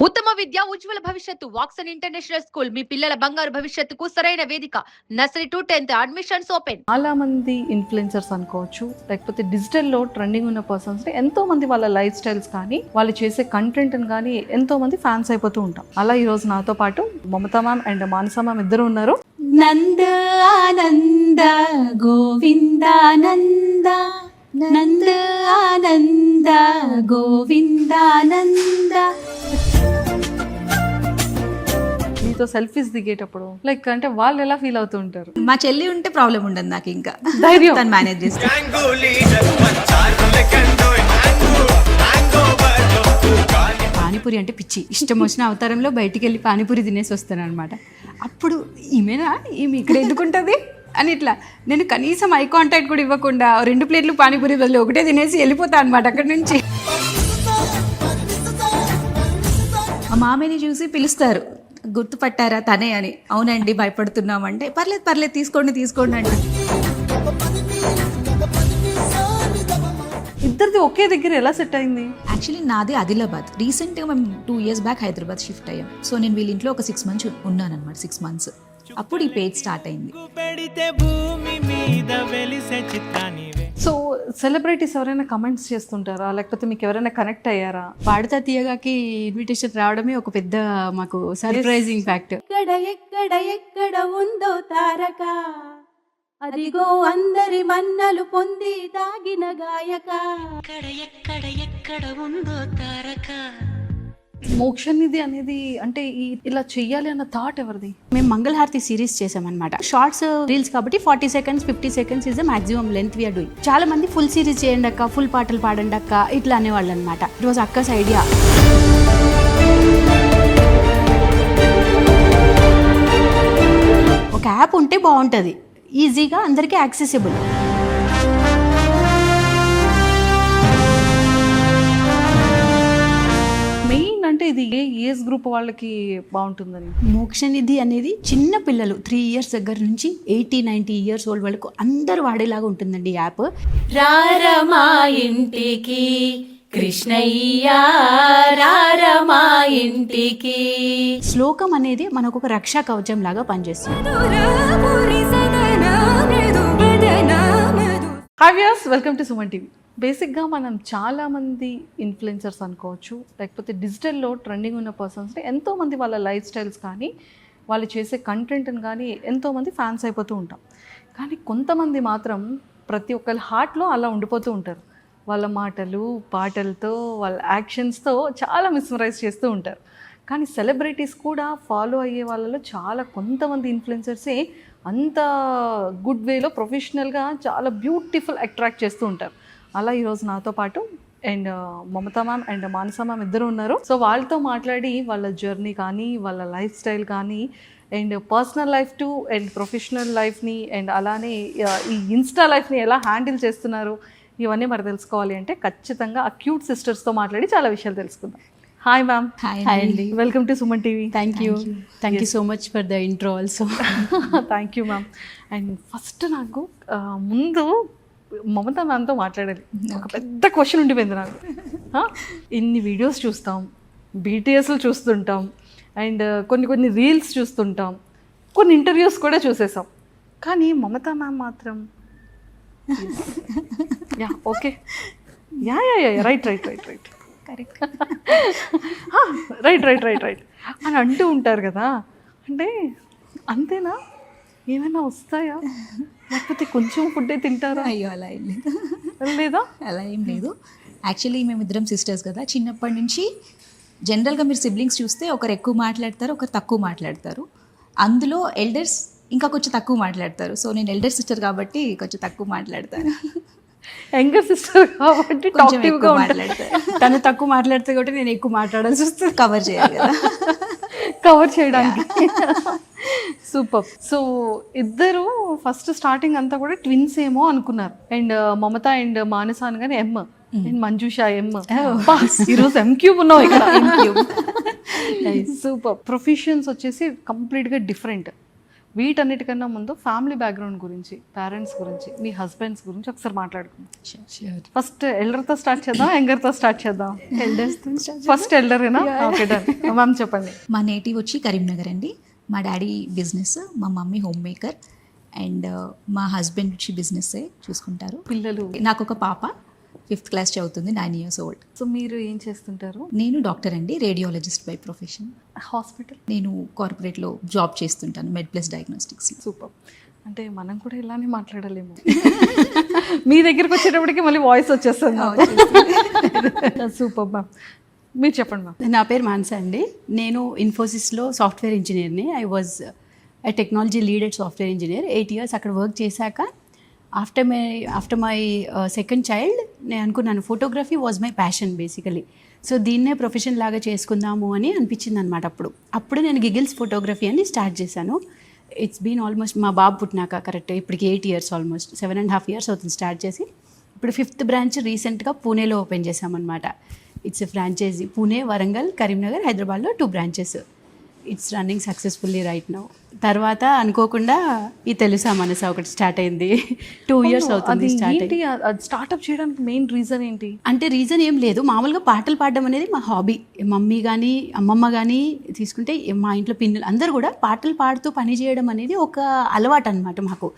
ఉత్తమ విద్య ఉజ్వల భవిష్యత్తు Woxsen international school మీ పిల్లల బంగారు భవిష్యత్తుకు సరైన వేదిక. Nursery to 10th admissions open. చాలా మంది ఇన్ఫ్లుయెన్సర్స్ అనుకోవచ్చు, లేకపోతే డిజిటల్లో ట్రెండింగ్ ఉన్న పర్సన్స్ ఎంతో మంది వాళ్ళ లైఫ్ స్టైల్స్ కానీ వాళ్ళు చేసే కంటెంట్ కానీ ఎంతో మంది ఫ్యాన్స్ అయిపోతూ ఉంటాం. అలా ఈరోజు నాతో పాటు Mamata ma'am and Manasa ma'am ఇద్దరు ఉన్నారు. నంద ఆనంద గోవిందానంద నంద ఆనంద గోవిందానంద. మీతో సెల్ఫీస్ దిగేటప్పుడు లైక్ అంటే వాళ్ళు ఎలా ఫీల్ అవుతూ ఉంటారు? మా చెల్లి ఉంటే ప్రాబ్లం ఉండదు నాకు, ఇంకా ధైర్యం తను మేనేజ్ చేస్తాను. పానీపూరి అంటే పిచ్చి, ఇష్టం వచ్చిన అవతారంలో బయటికి వెళ్ళి పానీపూరి తినేసి వస్తాను అనమాట. అప్పుడు ఈమె ఇక్కడ ఎందుకుంటుంది అని ఇట్లా నేను కనీసం ఐ కాంటాక్ట్ కూడా ఇవ్వకుండా 2 ప్లేట్లు పానీపూరి బదులు ఒకటే తినేసి వెళ్ళిపోతాను అనమాట అక్కడి నుంచి. మా మామయ్యని చూసి పిలుస్తారు, గుర్తుపట్టారా తనే అని. అవునండి భయపడుతున్నామంటే పర్లేదు తీసుకోండి అంటే. ఇద్దరిది ఒకే దగ్గర ఎలా సెట్ అయింది? యాక్చువల్లీ నాది ఆదిలాబాద్. రీసెంట్గా మేము 2 years బ్యాక్ హైదరాబాద్ షిఫ్ట్ అయ్యాం. సో నేను వీళ్ళ ఇంట్లో ఒక 6 months ఉన్నాను అనమాట. 6 months అప్పుడు ఈ పేజ్ స్టార్ట్ అయింది. సో సెలబ్రిటీస్ ఎవరైనా కమెంట్స్ చేస్తుంటారా, లేకపోతే మీకు ఎవరైనా కనెక్ట్ అయ్యారా? పాడతా తీయగాకి ఇన్విటేషన్ రావడమే ఒక పెద్ద మాకు సర్ప్రైజింగ్ ఫ్యాక్ట్. ఎక్కడ ఉందో తారక, అదిగో అందరి మన్నలు పొంది తాగిన గాయక. ఎక్కడ ఉందో తారక. మోక్షనిధి అనేది అంటే ఇలా చెయ్యాలి అన్న థాట్ ఎవరిది? మేము మంగళహారతి సిరీస్ చేసామన్నమాట. షార్ట్స్ రీల్స్ కాబట్టి 40 seconds 50 seconds is the maximum length we're doing. చాలా మంది ఫుల్ సిరీస్ చేయండి అక్క, ఫుల్ పాటలు పాడండి అక్క ఇట్లా అనేవాళ్ళు అనమాట. ఇట్ వాజ్ అక్కస్ ఐడియా. ఒక యాప్ ఉంటే బాగుంటుంది, ఈజీగా అందరికీ యాక్సెసిబుల్. మెయిన్ అంటే ఇది ఏ ఏజ్ గ్రూప్ వాళ్ళకి బాగుంటుందని? మోక్షనిధి అనేది చిన్న పిల్లలు 3 years దగ్గర నుంచి 80-90 years ఓల్డ్ వాళ్ళకు అందరూ వాడేలాగా ఉంటుందండి ఈ యాప్. రారమా ఇంటికి కృష్ణయ్య, రారమా ఇంటికి. శ్లోకం అనేది మనకు ఒక రక్షా కవచం లాగా పనిచేస్తుంది. Hi viewers, welcome to Suman TV. బేసిక్గా మనం చాలామంది ఇన్ఫ్లుయెన్సర్స్ అనుకోవచ్చు, లేకపోతే డిజిటల్లో ట్రెండింగ్ ఉన్న పర్సన్స్ ఎంతోమంది వాళ్ళ లైఫ్ స్టైల్స్ కానీ వాళ్ళు చేసే కంటెంట్ని కానీ ఎంతోమంది ఫ్యాన్స్ అయిపోతూ ఉంటాం. కానీ కొంతమంది మాత్రం ప్రతి ఒక్కరి హార్ట్లో అలా ఉండిపోతూ ఉంటారు. వాళ్ళ మాటలు పాటలతో వాళ్ళ యాక్షన్స్తో చాలా మిస్మరైజ్ చేస్తూ ఉంటారు. కానీ సెలబ్రిటీస్ కూడా ఫాలో అయ్యే వాళ్ళలో చాలా కొంతమంది ఇన్ఫ్లుయెన్సర్సే అంత గుడ్ వేలో ప్రొఫెషనల్గా చాలా బ్యూటిఫుల్ అట్రాక్ట్ చేస్తూ ఉంటారు. అలా ఈరోజు నాతో పాటు and Mamata ma'am and Manasa ma'am ఇద్దరు ఉన్నారు. సో వాళ్ళతో మాట్లాడి వాళ్ళ జర్నీ కానీ వాళ్ళ లైఫ్ స్టైల్ కానీ and personal life to and professional లైఫ్ని అండ్ అలానే ఈ ఇన్స్టా లైఫ్ని ఎలా హ్యాండిల్ చేస్తున్నారు ఇవన్నీ మరి తెలుసుకోవాలి అంటే ఖచ్చితంగా ఆ క్యూట్ సిస్టర్స్తో మాట్లాడి చాలా విషయాలు తెలుసుకుందాం. Hi ma'am. హాయ్ అండి. Welcome to Suman TV. Thank you so much for the intro also. Thank you ma'am. And first నాకు ముందు మమతా మ్యామ్తో మాట్లాడాలి. ఒక పెద్ద క్వశ్చన్ ఉండిపోయింది నాకు. ఇన్ని వీడియోస్ చూస్తాం, బీటీఎస్లు చూస్తుంటాం అండ్ కొన్ని రీల్స్ చూస్తుంటాం, కొన్ని ఇంటర్వ్యూస్ కూడా చూసేసాం. కానీ మమతా మ్యామ్ మాత్రం ఓకే రైట్ కరెక్ట్ రైట్ అని అంటూ ఉంటారు కదా. అంటే అంతేనా, ఏమైనా వస్తాయా, లేకపోతే కొంచెం ఫుడ్డే తింటారా? అయ్యో అలా ఏం లేదు, లేదా? అలా ఏం లేదు. యాక్చువల్లీ మేమిద్దరం సిస్టర్స్ కదా, చిన్నప్పటి నుంచి జనరల్గా మీరు సిబ్లింగ్స్ చూస్తే ఒకరు ఎక్కువ మాట్లాడతారు, ఒకరు తక్కువ మాట్లాడతారు. అందులో ఎల్డర్స్ ఇంకా కొంచెం తక్కువ మాట్లాడతారు. సో నేను ఎల్డర్ సిస్టర్ కాబట్టి కొంచెం తక్కువ మాట్లాడతాను. యంగర్ సిస్టర్ కాబట్టి టాక్టివ్గా మాట్లాడతారు. తను తక్కువ మాట్లాడితే కాబట్టి నేను ఎక్కువ మాట్లాడాల్సి వస్తుంది, కవర్ చేయాలి కదా, కవర్ చేయడానికి. సూపర్. సో ఇద్దరు ఫస్ట్ స్టార్టింగ్ అంతా కూడా ట్విన్స్ ఏమో అనుకున్నారు. అండ్ మమత అండ్ మానస అనగానే ఎమ్ అండ్ మంజుష ఎమ్. ఈరోజు ఎం క్యూబ్ ఉన్నావు ఇక్కడ. సూపర్. ప్రొఫెషన్స్ వచ్చేసి కంప్లీట్గా డిఫరెంట్. వీటన్నిటికన్నా ముందు ఫ్యామిలీ బ్యాక్గ్రౌండ్ గురించి, పేరెంట్స్ గురించి, మీ హస్బెండ్స్ గురించి ఒకసారి మాట్లాడుకుందాం. ఫస్ట్ ఎల్డర్తో స్టార్ట్ చేద్దాం, యంగర్తో స్టార్ట్ చేద్దాం. ఫస్ట్ ఎల్డరేనా? Okay done. మ్యామ్ చెప్పండి. మా నేటివ్ వచ్చి కరీంనగర్ అండి. మా డాడీ బిజినెస్, మా మమ్మీ హోమ్ మేకర్, అండ్ మా హస్బెండ్ వచ్చి బిజినెస్ చూసుకుంటారు. పిల్లలు? నాకు ఒక పాప 5th క్లాస్ చదువుతుంది, 9 years old. సో మీరు ఏం చేస్తుంటారు? నేను డాక్టర్ అండి, రేడియాలజిస్ట్ బై ప్రొఫెషన్. హాస్పిటల్? నేను కార్పొరేట్లో జాబ్ చేస్తుంటాను, మెడ్+ డయాగ్నోస్టిక్స్. సూపర్. అంటే మనం కూడా ఇలానే మాట్లాడలేము. మీ దగ్గరికి వచ్చేటప్పటికి మళ్ళీ వాయిస్ వచ్చేస్తుంది. Super ma'am. మీరు చెప్పండి మ్యామ్. నా పేరు మాన్సా అండి. నేను ఇన్ఫోసిస్లో సాఫ్ట్వేర్ ఇంజనీర్ని. I was a technology lead at software engineer. 8 years అక్కడ వర్క్ చేశాక ఆఫ్టర్ మై సెకండ్ చైల్డ్ నేను అనుకున్నాను photography was my passion basically. So దీన్నే ప్రొఫెషన్ లాగా చేసుకుందాము అని అనిపించింది అనమాట. అప్పుడు నేను గిగిల్స్ ఫోటోగ్రఫీ అని స్టార్ట్ చేశాను. ఇట్స్ బీన్ ఆల్మోస్ట్ మా బాబు పుట్టినాక కరెక్ట్ ఇప్పటికి 8 years, ఆల్మోస్ట్ 7.5 years అవుతుంది స్టార్ట్ చేసి. ఇప్పుడు 5th బ్రాంచ్ రీసెంట్గా పూణేలో ఓపెన్ చేశామన్నమాట. It's a franchise. Pune, Warangal, Karimnagar, హైదరాబాద్లో 2 branches. It's running successfully right now. తర్వాత అనుకోకుండా ఈ తెలుసా మనసా ఒకటి స్టార్ట్ అయింది. 2 years అవుతుంది స్టార్ట్ అయ్యి. స్టార్ట్అప్ చేయడానికి మెయిన్ రీజన్ ఏంటి? అంటే రీజన్ ఏం లేదు, మామూలుగా పాటలు పాడడం అనేది మా హాబీ. మమ్మీ కానీ అమ్మమ్మ కానీ తీసుకుంటే మా ఇంట్లో పిన్నులు అందరూ కూడా పాటలు పాడుతూ పని చేయడం అనేది ఒక అలవాటు అనమాట మాకు.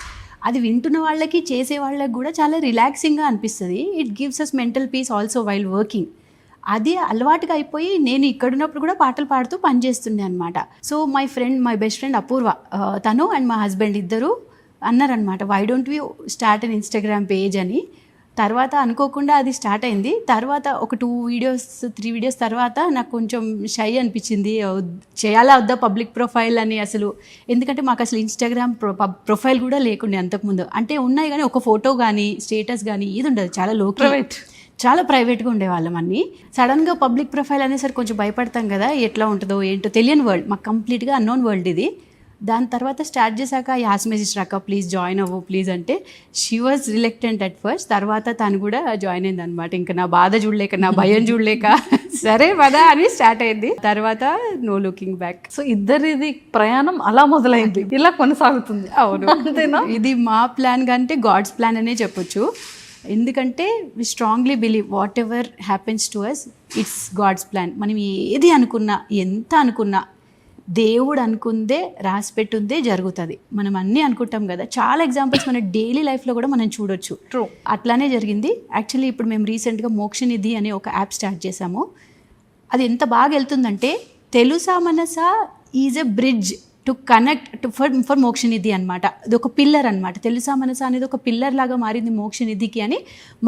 అది వింటున్న వాళ్ళకి చేసే వాళ్ళకి కూడా చాలా రిలాక్సింగ్గా అనిపిస్తుంది. It gives us mental peace also while working. అది అలవాటుగా అయిపోయి నేను ఇక్కడున్నప్పుడు కూడా పాటలు పాడుతూ పనిచేస్తుండే అనమాట. So my best friend Apoorva, తను అండ్ మా హస్బెండ్ ఇద్దరు అన్నారనమాట, why don't we start an Instagram page అని. తర్వాత అనుకోకుండా అది స్టార్ట్ అయింది. తర్వాత ఒక 2 videos 3 videos తర్వాత నాకు కొంచెం షై అనిపించింది, చేయాలా వద్దా పబ్లిక్ ప్రొఫైల్ అని. అసలు ఎందుకంటే మాకు అసలు ఇన్స్టాగ్రామ్ ప్రొఫైల్ కూడా లేకుండే అంతకుముందు. అంటే ఉన్నాయి కానీ ఒక ఫోటో కానీ స్టేటస్ కానీ ఇది ఉండదు, చాలా లో ప్రైవేట్, చాలా ప్రైవేట్గా ఉండేవాళ్ళం అన్నీ. సడన్గా పబ్లిక్ ప్రొఫైల్ అనేసరికి కొంచెం భయపడతాం కదా, ఎట్లా ఉంటుందో ఏంటో తెలియని వరల్డ్, మాకు కంప్లీట్గా అన్నోన్ వరల్డ్ ఇది. దాని తర్వాత స్టార్ట్ చేశాక యాస్ మెసేజ్ రాక ప్లీజ్ జాయిన్ అవ్వు ప్లీజ్ అంటే she was reluctant at first. తర్వాత తను కూడా జాయిన్ అయింది అనమాట. ఇంకా నా బాధ చూడలేక, నా భయం చూడలేక సరే పదా అని స్టార్ట్ అయింది. తర్వాత నో లుకింగ్ బ్యాక్. సో ఇద్దరిది ప్రయాణం అలా మొదలైంది, ఇలా కొనసాగుతుంది. అవును, అంతేనా? ఇది మా ప్లాన్ కంటే గాడ్స్ ప్లాన్ అనే చెప్పొచ్చు. ఎందుకంటే we strongly believe whatever happens to us it's God's plan. మనం ఏది అనుకున్నా, ఎంత అనుకున్నా దేవుడు అనుకుందే రాసి పెట్టుందే జరుగుతుంది. మనం అన్నీ అనుకుంటాం కదా, చాలా ఎగ్జాంపుల్స్ మన డైలీ లైఫ్లో కూడా మనం చూడొచ్చు. ట్రూ, అట్లానే జరిగింది. యాక్చువల్లీ ఇప్పుడు మేము రీసెంట్గా మోక్షనిధి అనే ఒక యాప్ స్టార్ట్ చేసాము. అది ఎంత బాగా వెళ్తుందంటే తెలుసా Manasa is a bridge to connect for Mokshanidhi అనమాట. అది ఒక పిల్లర్ అనమాట. తెలుసా మనసా అనేది ఒక పిల్లర్ లాగా మారింది మోక్షనిధికి అని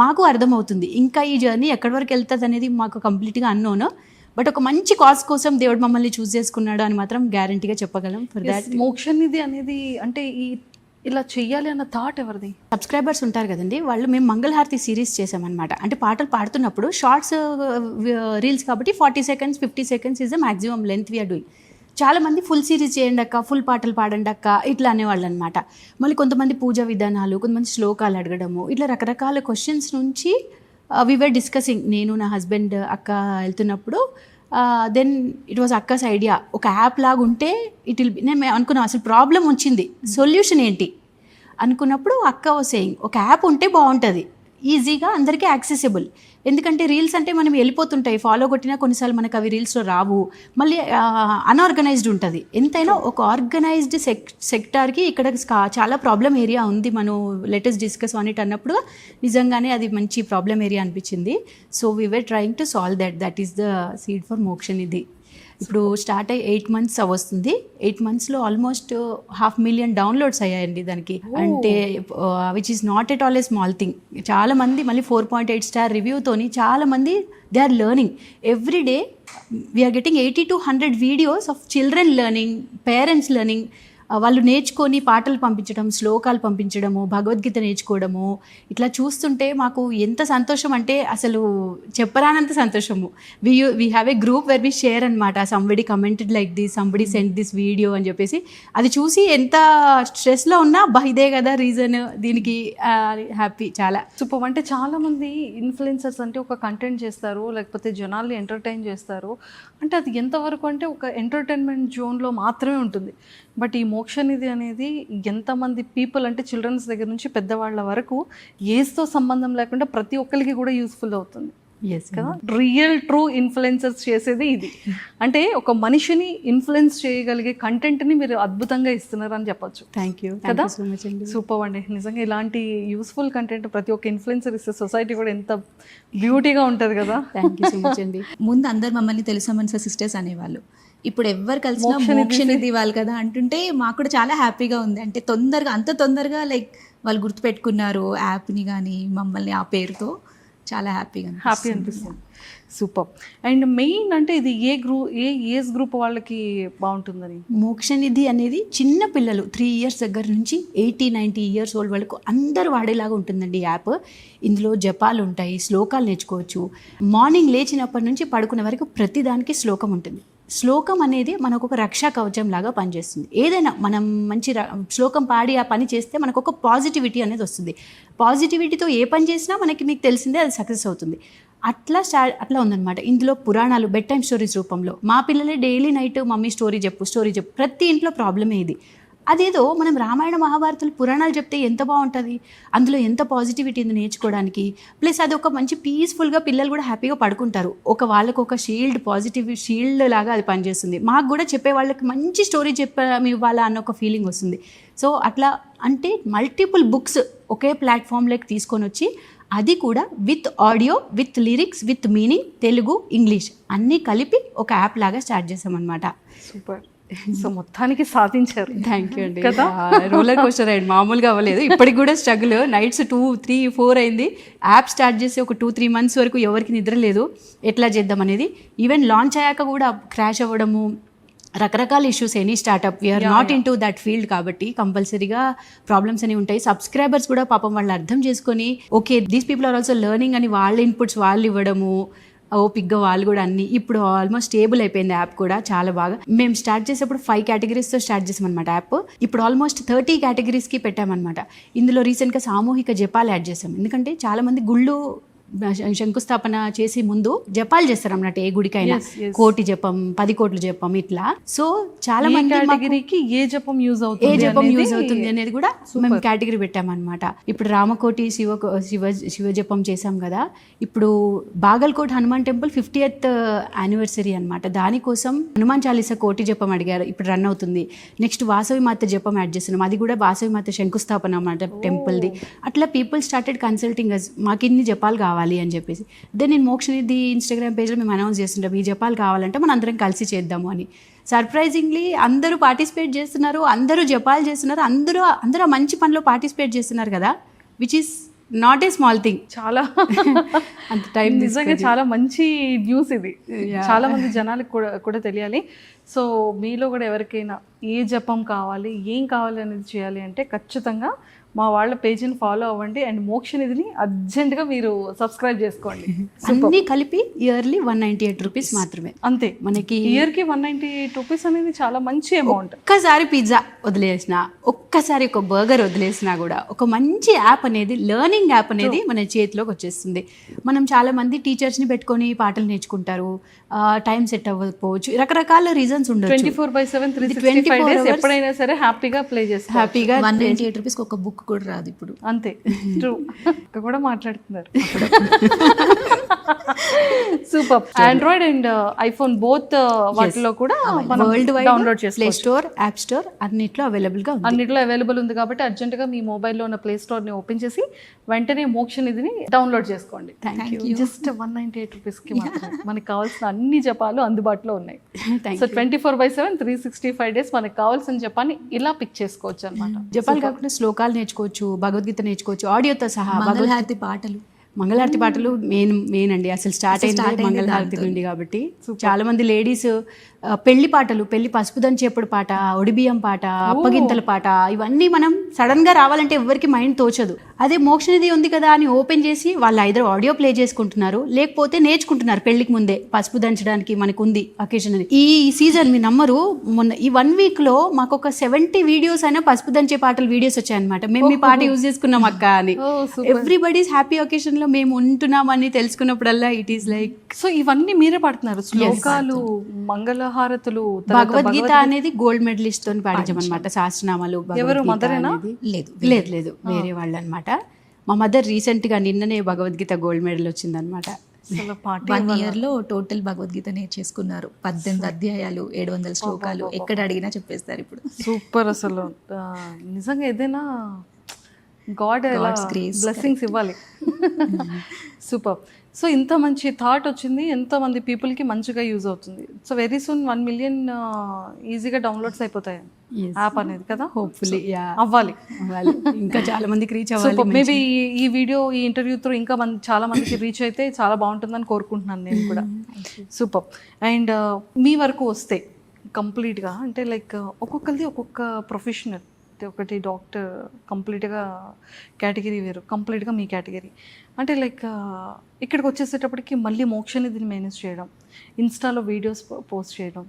మాకు అర్థమవుతుంది. ఇంకా ఈ జర్నీ ఎక్కడి వరకు వెళ్తుంది అనేది మాకు కంప్లీట్గా అన్నోను. బట్ ఒక మంచి కాజ్ కోసం దేవుడు మమ్మల్ని చూస్ చేసుకున్నాడు అని మాత్రం గ్యారంటీగా చెప్పగలం. ఫర్ దాట్ మోక్షనిధి అనేది అంటే ఇలా చెయ్యాలి అన్న థాట్ ఎవరిది? సబ్స్క్రైబర్స్ ఉంటారు కదండి, వాళ్ళు మేము మంగళహారతి సిరీస్ చేసామన్నమాట. అంటే పాటలు పాడుతున్నప్పుడు షార్ట్స్ రీల్స్ కాబట్టి 40 seconds 50 seconds is the maximum length we're doing. చాలామంది ఫుల్ సిరీస్ చేయండి అక్క, ఫుల్ పాటలు పాడండి అక్క ఇట్లా అనేవాళ్ళు అనమాట. మళ్ళీ కొంతమంది పూజా విధానాలు, కొంతమంది శ్లోకాలు అడగడము, ఇట్లా రకరకాల క్వశ్చన్స్ నుంచి వి వర్ డిస్కసింగ్. నేను నా హస్బెండ్ అక్క వెళ్తున్నప్పుడు దెన్ ఇట్ వాజ్ అక్కస్ ఐడియా, ఒక యాప్ లాగా ఉంటే ఇట్ విల్ బి. నేను అనుకున్నాం అసలు ప్రాబ్లం వచ్చింది, సొల్యూషన్ ఏంటి అనుకున్నప్పుడు అక్క వాజ్ సేయింగ్ ఒక యాప్ ఉంటే బాగుంటుంది, ఈజీగా అందరికీ యాక్సెసిబుల్. ఎందుకంటే రీల్స్ అంటే మనం వెళ్ళిపోతుంటాయి, ఫాలో కొట్టినా కొన్నిసార్లు మనకు అవి రీల్స్లో రావు, మళ్ళీ అన్ఆర్గనైజ్డ్ ఉంటుంది. ఎంతైనా ఒక ఆర్గనైజ్డ్ సెక్టార్కి ఇక్కడ చాలా ప్రాబ్లం ఏరియా ఉంది, మనం లెటెస్ట్ డిస్కస్ ఆన్ ఇట్ అన్నప్పుడు నిజంగానే అది మంచి ప్రాబ్లం ఏరియా అనిపించింది. So we were trying to solve that is the seed for Mokshanidhi. ఇప్పుడు స్టార్ట్ అయ్యి 8 months వస్తుంది. 8 monthsలో ఆల్మోస్ట్ 500,000 downloads అయ్యాయండి దానికి. అంటే which is not at all a small thing. చాలామంది మళ్ళీ 4.8 star రివ్యూతోని చాలామంది they are learning every day. We're getting 80 to 100 videos of children learning, parents learning. వాళ్ళు నేర్చుకొని పాటలు పంపించడం, శ్లోకాలు పంపించడము, భగవద్గీత నేర్చుకోవడము, ఇట్లా చూస్తుంటే మాకు ఎంత సంతోషం అంటే అసలు చెప్పరానంత సంతోషము. We have a group where we share అనమాట. Somebody commented like this, somebody send this video అని చెప్పేసి. అది చూసి ఎంత స్ట్రెస్లో ఉన్నా ఇదే కదా రీజన్ దీనికి, హ్యాపీ చాలా. సూపర్. అంటే చాలామంది ఇన్ఫ్లుయెన్సర్స్ అంటే ఒక కంటెంట్ చేస్తారు, లేకపోతే జనాల్ని ఎంటర్టైన్ చేస్తారు. అంటే అది ఎంతవరకు అంటే ఒక ఎంటర్టైన్మెంట్ జోన్లో మాత్రమే ఉంటుంది. బట్ ఈ మోక్షనిధి అనేది ఎంతమంది పీపుల్ అంటే చిల్డ్రన్స్ దగ్గర నుంచి పెద్దవాళ్ళ వరకు ఏజ్తో సంబంధం లేకుండా ప్రతి ఒక్కరికి కూడా యూస్ఫుల్ అవుతుంది ఎస్ కదా. రియల్ ట్రూ ఇన్ఫ్లుయెన్సర్స్ చేసేది ఇది. అంటే ఒక మనిషిని ఇన్ఫ్లుయెన్స్ చేయగలిగే కంటెంట్ని మీరు అద్భుతంగా ఇస్తున్నారు అని చెప్పొచ్చు. థ్యాంక్ యూ కదా సో మచ్ అండి. సూపర్ అండి. నిజంగా ఇలాంటి యూస్ఫుల్ కంటెంట్ ప్రతి ఒక్క ఇన్ఫ్లుయెన్సర్ ఇస్తే సొసైటీ కూడా ఎంత బ్యూటీగా ఉంటుంది కదా. థ్యాంక్ యూ సో మచ్ అండి. ముందు అందరు మమ్మల్ని తెలుసా మనసా సిస్టర్స్ అనేవాళ్ళు. ఇప్పుడు ఎవరు కలిసినా మోక్షనిధి వాళ్ళు కదా అంటుంటే మాకు కూడా చాలా హ్యాపీగా ఉంది. అంటే అంత తొందరగా లైక్ వాళ్ళు గుర్తుపెట్టుకున్నారు యాప్ని కానీ మమ్మల్ని ఆ పేరుతో. చాలా హ్యాపీ అనిపిస్తుంది. సూపర్. అండ్ మెయిన్ అంటే ఇది ఏ ఏజ్ గ్రూప్ వాళ్ళకి బాగుంటుందని? మోక్షనిధి అనేది చిన్న పిల్లలు 3 years దగ్గర నుంచి 80-90 years ఓల్డ్ వరకు అందరూ వాడేలాగా ఉంటుందండి యాప్. ఇందులో జపాలు ఉంటాయి, శ్లోకాలు నేర్చుకోవచ్చు. మార్నింగ్ లేచినప్పటి నుంచి పడుకునే వరకు ప్రతిదానికి శ్లోకం ఉంటుంది. శ్లోకం అనేది మనకు ఒక రక్షా కవచం లాగా పనిచేస్తుంది. ఏదైనా మనం మంచి శ్లోకం పాడి ఆ పని చేస్తే మనకు ఒక పాజిటివిటీ అనేది వస్తుంది. పాజిటివిటీతో ఏ పని చేసినా మీకు తెలిసిందే అది సక్సెస్ అవుతుంది. అట్లా ఉందన్నమాట. ఇందులో పురాణాలు బెడ్ టైమ్ స్టోరీస్ రూపంలో మా పిల్లలే డైలీ నైట్ మమ్మీ స్టోరీ చెప్పు ప్రతి ఇంట్లో ప్రాబ్లమే ఇది. అదేదో మనం రామాయణ మహాభారతాలు పురాణాలు చెప్తే ఎంత బాగుంటుంది, అందులో ఎంత పాజిటివిటీ ఉంది నేర్చుకోవడానికి. ప్లస్ అది ఒక మంచి పీస్ఫుల్గా పిల్లలు కూడా హ్యాపీగా పడుకుంటారు. వాళ్ళకు ఒక పాజిటివ్ షీల్డ్ లాగా అది పనిచేస్తుంది. మాకు కూడా చెప్పే వాళ్ళకి మంచి స్టోరీ ఇవ్వాలా అన్న ఒక ఫీలింగ్ వస్తుంది. సో అట్లా అంటే మల్టిపుల్ బుక్స్ ఒకే ప్లాట్ఫామ్లోకి తీసుకొని వచ్చి అది కూడా with audio, with lyrics, with meaning, Telugu, English అన్నీ కలిపి ఒక యాప్ లాగా స్టార్ట్ చేసామన్నమాట. సూపర్. సో మొత్తానికి సాధించారు. థ్యాంక్ యూ అండి. కదా రోలర్ కోస్టర్ రైడ్ మామూలుగా అవ్వలేదు. ఇప్పటికి కూడా స్ట్రగుల్. నైట్స్ 2, 3, 4 అయింది. యాప్ స్టార్ట్ చేసి ఒక 2-3 months వరకు ఎవరికి నిద్ర లేదు ఎట్లా చేద్దాం అనేది. ఈవెన్ లాంచ్ అయ్యాక కూడా క్రాష్ అవ్వడము, రకరకాల issues. Any startup we're not into that field కాబట్టి కంపల్సరీగా ప్రాబ్లమ్స్ అనేవి ఉంటాయి. సబ్స్క్రైబర్స్ కూడా పాపం వాళ్ళు అర్థం చేసుకొని okay these people are also learning అని వాళ్ళ ఇన్పుట్స్ వాళ్ళు ఇవ్వడము, ఓపిక్గా వాళ్ళు కూడా అన్ని. ఇప్పుడు ఆల్మోస్ట్ స్టేబుల్ అయిపోయింది యాప్ కూడా చాలా బాగా. మేము స్టార్ట్ చేసేప్పుడు 5 categories స్టార్ట్ చేసామన్నమాట యాప్. ఇప్పుడు ఆల్మోస్ట్ 30 categories పెట్టామన్నమాట. ఇందులో రీసెంట్గా సామూహిక జపాలు యాడ్ చేసాం. ఎందుకంటే చాలామంది గుళ్ళు శంకుస్థాపన చేసి ముందు జపాలు చేస్తారు అన్నట్టు. ఏ గుడికైనా 1 కోటి జపం, 10 కోట్ల జపం ఇట్లా. సో చాలా మంది కేటగిరీకి ఏ జపం యూజ్ అవుతుంది అనేది కూడా మేము కేటగిరీ పెట్టామన్నమాట. ఇప్పుడు రామకోటి శివ జపం చేసాం కదా. ఇప్పుడు Bagalkot Hanuman temple 50th anniversary అన్నమాట. దానికోసం హనుమాన్ చాలీసా కోటి జపం అడిగారు. ఇప్పుడు రన్ అవుతుంది. నెక్స్ట్ వాసవి మాత జపం యాడ్ చేస్తున్నాం. అది కూడా వాసవి మాత శంకుస్థాపన అన్నమాట టెంపుల్ది. అట్లా పీపుల్ స్టార్టెడ్ కన్సల్టింగ్ అస్, మాకు ఇన్ని జపాలు కావాలి అని చెప్పేసి. దెన్ నేను మోక్షనిధి Instagram పేజ్లో మేము అనౌన్స్ చేస్తుంటాం ఈ జపాలు కావాలంటే మనం అందరం కలిసి చేద్దాము అని. సర్ప్రైజింగ్లీ అందరూ పార్టిసిపేట్ చేస్తున్నారు, అందరూ జపాలు చేస్తున్నారు, అందరూ మంచి పనిలో పార్టిసిపేట్ చేస్తున్నారు కదా, which is not a small thing. చాలా అంత టైం నిజంగా చాలా మంచి న్యూస్ ఇది. చాలా మంది జనాలకు కూడా తెలియాలి. సో మీలో కూడా ఎవరికైనా ఏ జపం కావాలి, ఏం కావాలి అనేది చేయాలి అంటే ఖచ్చితంగా మా వాళ్ళ పేజీని ఫాలో అవ్వండి. అండ్ మోక్షనిధిని అర్జెంట్గా మీరు సబ్స్క్రైబ్ చేసుకోండి. అన్నీ కలిపి ఇయర్లీ 198 rupees మాత్రమే. అంతే. మనకి ఇయర్కి 198 rupees అనేది చాలా మంచి అమౌంట్. ఒక్కసారి పిజ్జా వదిలేసినా, ఒక్కసారి ఒక బర్గర్ వదిలేసినా కూడా ఒక మంచి యాప్ అనేది, లెర్నింగ్ యాప్ అనేది మన చేతిలోకి వచ్చేస్తుంది. మనం చాలా మంది టీచర్స్ని పెట్టుకొని పాటలు నేర్చుకుంటారు, టైం సెట్ అవ్వకపోవచ్చు, రకరకాల రీజన్స్ ఉండొచ్చు. 24/7 365 days ఎప్పుడైనా సరే హ్యాపీగా ప్లే చేస్తారు. హ్యాపీగా 198 rupees ఒక బుక్ కూడా రాదు ఇప్పుడు. అంతే. ట్రూ. కూడా మాట్లాడుతున్నారు. Super. Android and iPhone both వాటిలో కూడా వరల్డ్ వైడ్ డౌన్లోడ్ చేసుకోవచ్చు. ప్లే స్టోర్, యాప్ స్టోర్ అన్నిట్లో అవైలబుల్ ఉంది కాబట్టి అర్జెంటుగా మీ మొబైల్లో ఉన్న ప్లే స్టోర్ని ఓపెన్ చేసి వెంటనే మోక్షనిధిని డౌన్లోడ్ చేసుకోండి. జస్ట్ 198 rupeesకి మాత్రమే మనకి కావాల్సిన అన్ని జపాలు అందుబాటులో ఉన్నాయి. సో 24/7 365 days మనకు కావాల్సిన జపాన్ని ఇలా పిక్ చేసుకోవచ్చు అనమాట. జపాలు కాకుండా శ్లోకాలు నేర్చుకోవచ్చు, భగవద్గీత నేర్చుకోవచ్చు, ఆడియోతో సహా. మంగళహారతి పాటలు మెయిన్ అండి. అసలు స్టార్ట్ అయింది మంగళహారతి నుండి కాబట్టి చాలా మంది లేడీస్ పెళ్లి పాటలు, పెళ్లి పసుపు దంచేప్పుడు పాట, ఒడిబియ్యం పాట, అప్పగింతల పాట, ఇవన్నీ మనం సడన్ గా రావాలంటే ఎవరికి మైండ్ తోచదు. అదే మోక్షనిధి ఉంది కదా అని ఓపెన్ చేసి వాళ్ళు ఐదర్ ఆడియో ప్లే చేసుకుంటున్నారు, లేకపోతే నేర్చుకుంటున్నారు. పెళ్లికి ముందే పసుపు దంచడానికి మనకు ఉంది అకేషన్ అని. ఈ సీజన్ మీ నమ్మరు, మొన్న ఈ 1 week లో మాకు ఒక 70 videos అయినా పసుపు దంచే పాటలు వీడియోస్ వచ్చాయన్నమాట. మేము మీ పాట యూజ్ చేసుకున్నాం అక్క అని. ఎవ్రీబడీస్ హ్యాపీ ఒకేషన్ లో ఇంకా మేము ఉంటున్నామని తెలుసుకున్నప్పుడల్లా ఇట్ ఈస్ లైక్ సో ఇవన్నీ మీరే పాడుతున్నారు, శ్లోకాలు, మంగళహారతులు, తర్వాత భగవద్గీత అనేది గోల్డ్ మెడలిస్ట్ తోని పాడించమన్నమాట. శాస్త్రనామాలు ఎవరు, భగవద్గీత మదరేనా? అనేది లేదు లేదు వేరే వాళ్ళు అనమాట. మా మదర్ రీసెంట్గా నిన్ననే భగవద్గీత గోల్డ్ మెడల్ వచ్చిందనమాట. అసలు పాట 1 ఇయర్లో టోటల్ భగవద్గీత నేర్చేసుకున్నారు. 18 అధ్యాయాలు, 700 శ్లోకాలు, ఎక్కడ అడిగినా చెప్పేస్తారు ఇప్పుడు. సూపర్. అసలు నిజంగా ఏదైనా గాడ్ God's grace. బ్లెస్సింగ్స్ ఇవ్వాలి. సూపర్. సో ఇంత మంచి థాట్ వచ్చింది, ఎంతమంది పీపుల్కి మంచిగా యూజ్ అవుతుంది. సో వెరీ సూన్ 1 మిలియన్ ఈజీగా డౌన్లోడ్స్ అయిపోతాయి యాప్ అనేది కదా. హోప్ఫుల్లీ అవ్వాలి. ఇంకా చాలా మందికి రీచ్ సూపర్. అవ్వాలి. మేబీ ఈ వీడియో, ఈ ఇంటర్వ్యూ త్రూ ఇంకా చాలా మందికి రీచ్ అయితే చాలా బాగుంటుందని కోరుకుంటున్నాను నేను కూడా. సూపర్. అండ్ మీ వరకు వస్తే కంప్లీట్గా అంటే లైక్ ఒక్కొక్కరిది ఒక్కొక్క ప్రొఫెషనల్. ఒకటి డాక్టర్, కంప్లీట్గా కేటగిరీ వేరు, కంప్లీట్గా మీ కేటగిరీ. అంటే లైక్ ఇక్కడికి వచ్చేసేటప్పటికి మళ్ళీ మోక్షనిధిని మేనేజ్ చేయడం, ఇన్స్టాలో వీడియోస్ పోస్ట్ చేయడం,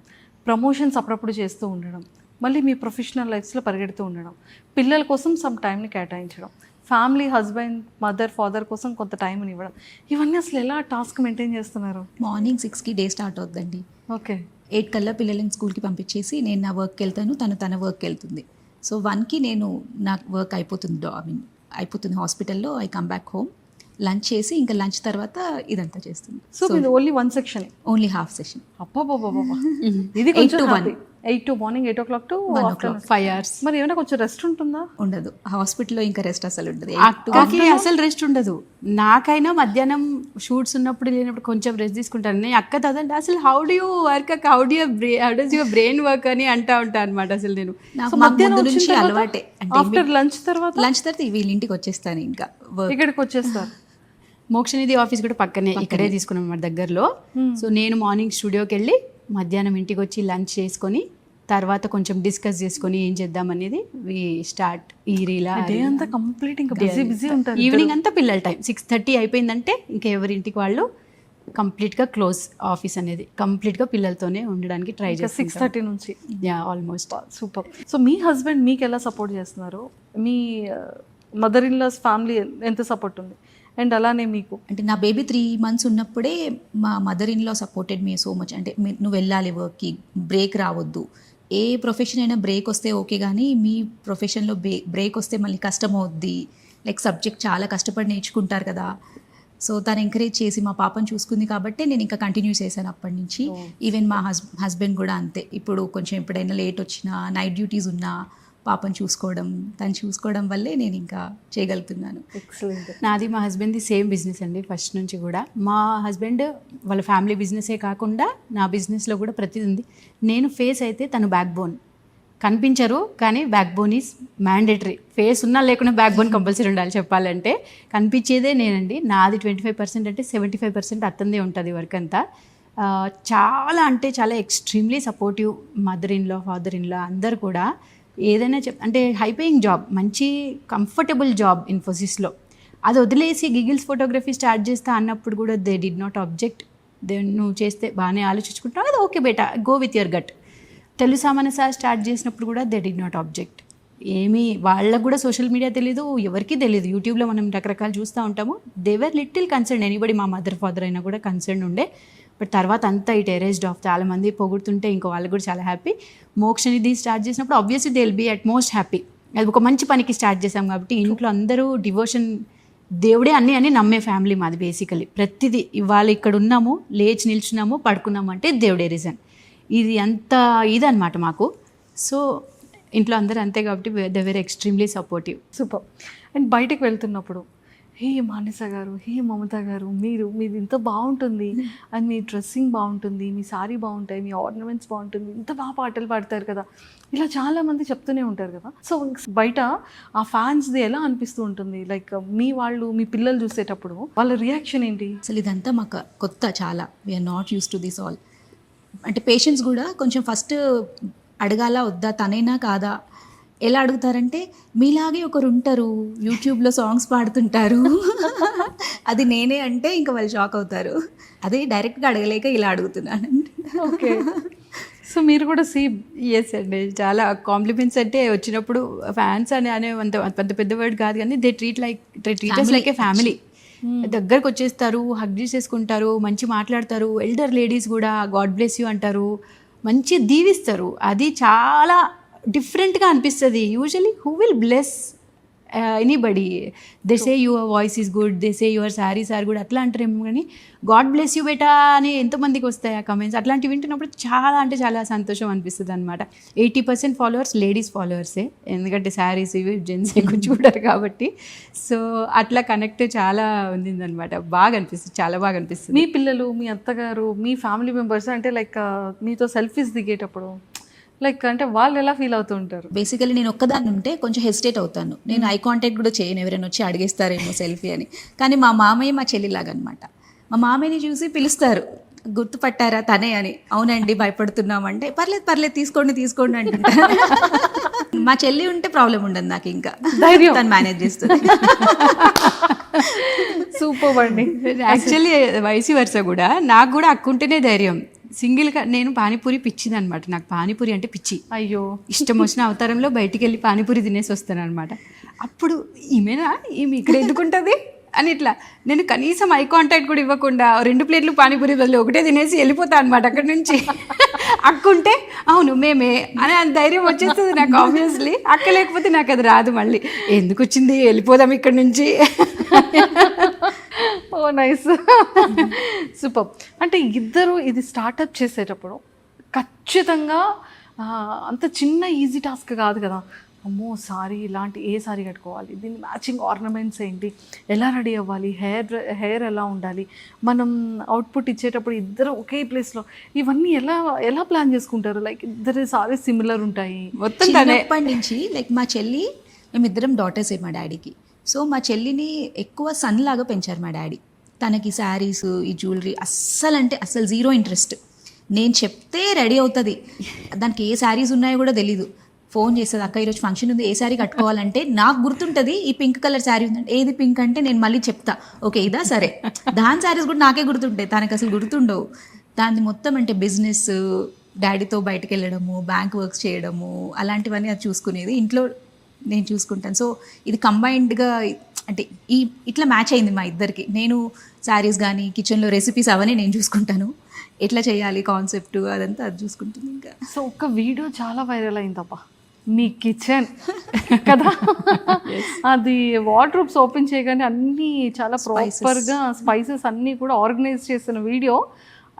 ప్రమోషన్స్ అప్పుడప్పుడు చేస్తూ ఉండడం, మళ్ళీ మీ ప్రొఫెషనల్ లైఫ్స్లో పరిగెడుతూ ఉండడం, పిల్లల కోసం సమ్ టైంని కేటాయించడం, ఫ్యామిలీ, హస్బెండ్, మదర్, ఫాదర్ కోసం కొంత టైంని ఇవ్వడం, ఇవన్నీ అసలు ఎలా టాస్క్ మెయింటైన్ చేస్తున్నారు? మార్నింగ్ 6కి డే స్టార్ట్ అవుతుందండి. ఓకే. 8 కల్లా పిల్లల్ని స్కూల్కి పంపించేసి నేను నా వర్క్కి వెళ్తాను, తన వర్క్కి వెళ్తుంది. సో 1కి నేను నా వర్క్ అయిపోతుంది, అయిపోతుంది హాస్పిటల్లో. I come back home, lunch చేసి ఇంకా లంచ్ తర్వాత ఇదంతా చేస్తుంది. సో ఇది only 1 section, only half session. ఇది 8 to 1. 8 to morning 8 o'clock to 1 o'clock. 5 hours. మరి ఏమైనా కొంచెం రెస్ట్ ఉంటుందా? ఉండదు హాస్పిటల్లో, ఇంకా రెస్ట్ అసలు ఉండదు. అక్కకి అసలు రెస్ట్ ఉండదు. నాకైనా మధ్యాహ్నం షూట్స్ ఉన్నప్పుడు లేనప్పుడు కొంచెం రెస్ట్ తీసుకుంటాను. నేను అక్క తదంటే అసలు how do you work, how does your brain work అని అంటా ఉంటాను అనమాట. అసలు నేను ముందు నుంచి అలవాటే. ఆఫ్టర్ లంచ్ తర్వాత వీళ్ళ ఇంటికి వచ్చేస్తాను, ఇంకా వర్క్ ఇక్కడికి వచ్చేస్తారు. మోక్షనిధి ఆఫీస్ కూడా పక్కనే, ఇక్కడే తీసుకున్నాం అన్నమాట దగ్గరలో. సో నేను మార్నింగ్ స్టూడియోకి వెళ్ళి మధ్యాహ్నం ఇంటికి వచ్చి లంచ్ చేసుకొని తర్వాత కొంచెం డిస్కస్ చేసుకొని ఏం చేద్దాం అనేది వి స్టార్ట్. ఈ రీలా డే అంతా కంప్లీట్ ఇంకా బిజీ ఉంటారు. ఈవినింగ్ అంతా పిల్లల టైం 6:30 అయిపోయిందంటే ఇంకా ఎవరింటికి వాళ్ళు కంప్లీట్గా క్లోజ్. ఆఫీస్ అనేది కంప్లీట్గా పిల్లలతోనే ఉండడానికి ట్రై చేస్తాం 6:30 నుంచి. ఆల్మోస్ట్. సూపర్. సో మీ హస్బెండ్ మీకు ఎలా సపోర్ట్ చేస్తున్నారు? మీ మదర్ ఇన్ లాస్ ఫ్యామిలీ ఎంత సపోర్ట్ ఉంది? అండ్ అలానే మీకు అంటే నా బేబీ 3 months ఉన్నప్పుడే మా mother in law supported me so much. అంటే నువ్వు వెళ్ళాలి వర్క్కి, బ్రేక్ రావద్దు. ఏ ప్రొఫెషన్ అయినా బ్రేక్ వస్తే ఓకే, కానీ మీ ప్రొఫెషన్లో బ్రేక్ వస్తే మళ్ళీ కష్టం అవుద్ది. లైక్ సబ్జెక్ట్ చాలా కష్టపడి నేర్చుకుంటారు కదా. సో తను ఎంకరేజ్ చేసి మా పాపను చూసుకుంది కాబట్టి నేను ఇంకా కంటిన్యూ చేశాను అప్పటి నుంచి. ఈవెన్ మా హస్బెండ్ కూడా అంతే. ఇప్పుడు కొంచెం ఎప్పుడైనా లేట్ వచ్చినా, నైట్ డ్యూటీస్ ఉన్నా పాపను చూసుకోవడం వల్లే నేను ఇంకా చేయగలుగుతున్నాను. ఎక్సలెంట్. నాది మా హస్బెండ్ది సేమ్ బిజినెస్ అండి ఫస్ట్ నుంచి కూడా. మా హస్బెండ్ వాళ్ళ ఫ్యామిలీ బిజినెసే కాకుండా నా బిజినెస్లో కూడా ప్రతిదీ ఉంది. నేను ఫేస్ అయితే తను బ్యాక్ బోన్. కనిపించరు కానీ back bone is mandatory. Face ఉన్నా లేకుండా బ్యాక్ బోన్ కంపల్సరీ ఉండాలి. చెప్పాలంటే కనిపించేదే నేనండి. నాది 25% అంటే 75% అత్తందే ఉంటుంది వర్క్ అంతా. చాలా అంటే చాలా extremely supportive mother in law, father in law అందరు కూడా. ఏదైనా అంటే హై పేయింగ్ జాబ్, మంచి కంఫర్టబుల్ జాబ్ ఇన్ఫోసిస్లో, అది వదిలేసి గిగిల్స్ ఫోటోగ్రఫీ స్టార్ట్ చేస్తా అన్నప్పుడు కూడా దే డిడ్ నాట్ ఆబ్జెక్ట్. నువ్వు చేస్తే బాగానే ఆలోచించుకుంటున్నావు, అది ఓకే బేటా, go with your gut. Telugu సామాన్య స్టార్ట్ చేసినప్పుడు కూడా దే డిడ్ నాట్ ఆబ్జెక్ట్. ఏమీ వాళ్ళకు కూడా సోషల్ మీడియా తెలీదు, ఎవరికీ తెలియదు. యూట్యూబ్లో మనం రకరకాలు చూస్తూ ఉంటాము. They were little concern. Anybody, మా మదర్ ఫాదర్ అయినా కూడా కన్సర్న్ ఉండే. బట్ తర్వాత అంతా ఇట్ ఎరేజ్డ్ ఆఫ్. చాలామంది పొగుడుతుంటే ఇంకా వాళ్ళు కూడా చాలా హ్యాపీ. మోక్షనిధి స్టార్ట్ చేసినప్పుడు obviously they will be at most happy. అది ఒక మంచి పనికి స్టార్ట్ చేసాం కాబట్టి ఇంట్లో అందరూ డివోషన్, దేవుడే అన్నీ నమ్మే ఫ్యామిలీ మాది బేసికలీ. ప్రతిదీ ఇవాళ ఇక్కడ ఉన్నాము, లేచి నిల్చున్నాము, పడుకున్నాము అంటే దేవుడే రీజన్. ఇది అంత ఇదన్నమాట మాకు. సో ఇంట్లో అందరూ అంతే కాబట్టి they very extremely supportive. Super. And బయటకు వెళ్తున్నప్పుడు హే మానస గారు, హే మమత గారు, మీది ఇంత బాగుంటుంది, అండ్ మీ డ్రెస్సింగ్ బాగుంటుంది, మీ సారీ బాగుంటాయి, మీ ఆర్నమెంట్స్ బాగుంటుంది, ఇంత బాగా పాటలు పాడతారు కదా, ఇలా చాలామంది చెప్తూనే ఉంటారు కదా. సో బయట ఆ ఫ్యాన్స్ది ఎలా అనిపిస్తూ ఉంటుంది? లైక్ మీ పిల్లలు చూసేటప్పుడు వాళ్ళ రియాక్షన్ ఏంటి? అసలు ఇదంతా మాకు కొత్త, చాలా we're not use to this all. అంటే పేషెంట్స్ కూడా కొంచెం ఫస్ట్ అడగాల వద్దా, తనైనా కాదా, ఎలా అడుగుతారంటే మీలాగే ఒకరు ఉంటారు యూట్యూబ్లో సాంగ్స్ పాడుతుంటారు, అది నేనే అంటే ఇంకా వాళ్ళు షాక్ అవుతారు. అదే డైరెక్ట్గా అడగలేక ఇలా అడుగుతున్నాను. ఓకే. సో మీరు కూడా ఎస్ అండి, చాలా కాంప్లిమెంట్స్ అంటే వచ్చినప్పుడు ఫ్యాన్స్ అనే అంత పెద్ద వర్డ్ కాదు కానీ they treat like a family. దగ్గరకు వచ్చేస్తారు, హగ్ చేసేసుకుంటారు, మంచి మాట్లాడతారు. ఎల్డర్ లేడీస్ కూడా గాడ్ బ్లెస్ యూ అంటారు, మంచి దీవిస్తారు. అది చాలా డిఫరెంట్గా అనిపిస్తుంది. Usually who will bless anybody? They say your voice is good, they say your saris are good అట్లా అంటారేమో, కానీ గాడ్ బ్లెస్ యూ బెటా అని ఎంతమందికి వస్తాయి ఆ కమెంట్స్. అట్లాంటివి వింటున్నప్పుడు చాలా అంటే చాలా సంతోషం అనిపిస్తుంది అనమాట. 80% ఫాలోవర్స్ లేడీస్ ఫాలోవర్సే, ఎందుకంటే శారీస్ ఇవి జెంట్స్ ఎక్కువ చూడరు కాబట్టి. సో అట్లా కనెక్ట్ చాలా ఉండిందనమాట. బాగా అనిపిస్తుంది, చాలా బాగా అనిపిస్తుంది. మీ పిల్లలు, మీ అత్తగారు, మీ ఫ్యామిలీ మెంబర్స్ అంటే లైక్ మీతో సెల్ఫీస్ దిగేటప్పుడు లైక్ అంటే వాళ్ళు ఎలా ఫీల్ అవుతూ ఉంటారు? బేసికలీ నేను ఒక్కదాన్ని ఉంటే కొంచెం హెసిటేట్ అవుతాను. నేను ఐ కాంటాక్ట్ కూడా చేయను, ఎవరైనా వచ్చి అడిగేస్తారేమో సెల్ఫీ అని. కానీ మా మామయ్య మా చెల్లిలాగా అనమాట. మా మామయ్యని చూసి పిలుస్తారు, గుర్తుపట్టారా తనే అని. అవునండి భయపడుతున్నామంటే పర్లేదు పర్లేదు తీసుకోండి అంటుంటారు. మా చెల్లి ఉంటే ప్రాబ్లం ఉండదు నాకు, ఇంకా ధైర్యం తను మేనేజ్ చేస్తుంది. సూపర్ అండి. యాక్చువల్లీ వయసు వరుస కూడా నాకు కూడా అక్కుంటేనే ధైర్యం. సింగిల్గా నేను పానీపూరి పిచ్చిది అనమాట. నాకు పానీపూరి అంటే పిచ్చి. అయ్యో, ఇష్టం వచ్చిన అవతారంలో బయటికి వెళ్ళి పానీపూరి తినేసి వస్తాను అనమాట. అప్పుడు ఈమె ఇక్కడ ఎందుకుంటుంది అని ఇట్లా నేను కనీసం ఐ కాంటాక్ట్ కూడా ఇవ్వకుండా 2 ప్లేట్లు పానీపూరి బదులు ఒకటే తినేసి వెళ్ళిపోతాను అనమాట అక్కడి నుంచి. అక్కుంటే అవును మేమే అని ధైర్యం వచ్చేస్తుంది నాకు. ఆబ్వియస్లీ అక్క లేకపోతే నాకు అది రాదు. మళ్ళీ ఎందుకు వచ్చింది, వెళ్ళిపోదాం ఇక్కడి నుంచి. ఓ నైస్, సూపర్. అంటే ఇద్దరు ఇది స్టార్టప్ చేసేటప్పుడు ఖచ్చితంగా అంత చిన్న ఈజీ టాస్క్ కాదు కదా. అమ్మో సారీ, ఇలాంటి ఏ సారీ కట్టుకోవాలి, దీని మ్యాచింగ్ ఆర్నమెంట్స్ ఏంటి, ఎలా రెడీ అవ్వాలి, హెయిర్ ఎలా ఉండాలి, మనం అవుట్పుట్ ఇచ్చేటప్పుడు ఇద్దరు ఒకే ప్లేస్లో, ఇవన్నీ ఎలా ప్లాన్ చేసుకుంటారు? లైక్ ఇద్దరు సారీ సిమిలర్ ఉంటాయి మొత్తం. చిన్నప్పటి నుంచి లైక్ మా చెల్లి, మేమిద్దరం డాటర్సే మా డాడీకి. సో మా చెల్లిని ఎక్కువ సన్ లాగా పెంచారు మా డాడీ. తనకి శారీస్, ఈ జ్యువెలరీ అస్సలు జీరో ఇంట్రెస్ట్. నేను చెప్తే రెడీ అవుతుంది, దానికి ఏ శారీస్ ఉన్నాయో కూడా తెలీదు. ఫోన్ చేస్తుంది, అక్క ఈరోజు ఫంక్షన్ ఉంది, ఏ శారీ కట్టుకోవాలంటే నాకు గుర్తుంటుంది, ఈ పింక్ కలర్ శారీ ఉందంటే ఏది పింక్ అంటే నేను మళ్ళీ చెప్తా, ఓకే ఇదా సరే. దాని శారీస్ కూడా నాకే గుర్తుంటాయి, తనకు అసలు గుర్తుండవు. దాన్ని మొత్తం అంటే బిజినెస్, డాడీతో బయటకు వెళ్ళడము, బ్యాంక్ వర్క్స్ చేయడము, అలాంటివన్నీ అది చూసుకునేది. ఇంట్లో నేను చూసుకుంటాను. సో ఇది కంబైన్డ్గా అంటే ఇట్లా మ్యాచ్ అయింది మా ఇద్దరికి. నేను శారీస్ కానీ కిచెన్లో రెసిపీస్ అవన్నీ నేను చూసుకుంటాను, ఎట్లా చేయాలి కాన్సెప్ట్ అదంతా అది చూసుకుంటుంది. ఇంకా సో ఒక వీడియో చాలా వైరల్ అయిందబ్బా, మీ కిచెన్ కదా. అది వార్డ్రోబ్స్ ఓపెన్ చేయగానే అన్నీ చాలా ప్రాపర్గా స్పైసెస్ అన్నీ కూడా ఆర్గనైజ్ చేసిన వీడియో.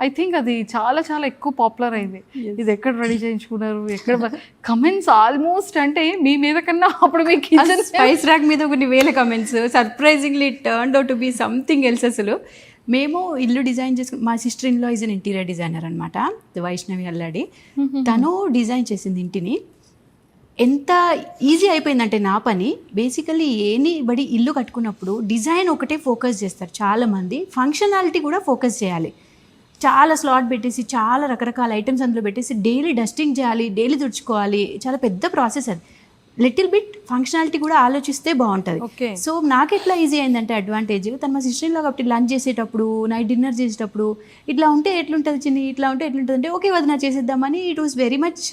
ఐ థింక్ అది చాలా చాలా ఎక్కువ పాపులర్ అయింది. ఇది ఎక్కడ రెడీ చేయించుకున్నారు, ఎక్కడ కమెంట్స్ ఆల్మోస్ట్ అంటే మీ మీద కన్నా అప్పుడు మీ కిచెన్ స్పైస్ ర్యాక్ మీద కొన్ని వేల comments. Surprisingly turned out to be something else. అసలు మేము ఇల్లు డిజైన్ చేసుకుని, మా sister in law is an interior designer అనమాట, వైష్ణవి అల్లాడి. తను డిజైన్ చేసింది ఇంటిని. ఎంత ఈజీ అయిపోయిందంటే నా పని. బేసికలీ ఎనీబడి ఇల్లు కట్టుకున్నప్పుడు డిజైన్ ఒకటే ఫోకస్ చేస్తారు చాలామంది, ఫంక్షనాలిటీ కూడా ఫోకస్ చేయాలి. చాలా స్లాట్ పెట్టేసి చాలా రకరకాల ఐటమ్స్ అందులో పెట్టేసి డైలీ డస్టింగ్ చేయాలి, డైలీ తుడుచుకోవాలి, చాలా పెద్ద ప్రాసెస్ అది. లిటిల్ బిట్ ఫంక్షనాలిటీ కూడా ఆలోచిస్తే బాగుంటుంది. సో నాకు ఎట్లా ఈజీ అయిందంటే అడ్వాంటేజ్, తను మా సిస్టర్లో కాబట్టి లంచ్ చేసేటప్పుడు, నైట్ డిన్నర్ చేసేటప్పుడు ఇట్లా ఉంటే ఎట్లుంటుంది చిన్ని, ఇట్లా ఉంటే ఎట్లుంటుంది అంటే ఓకే వదిన చేసేద్దామని. It was very much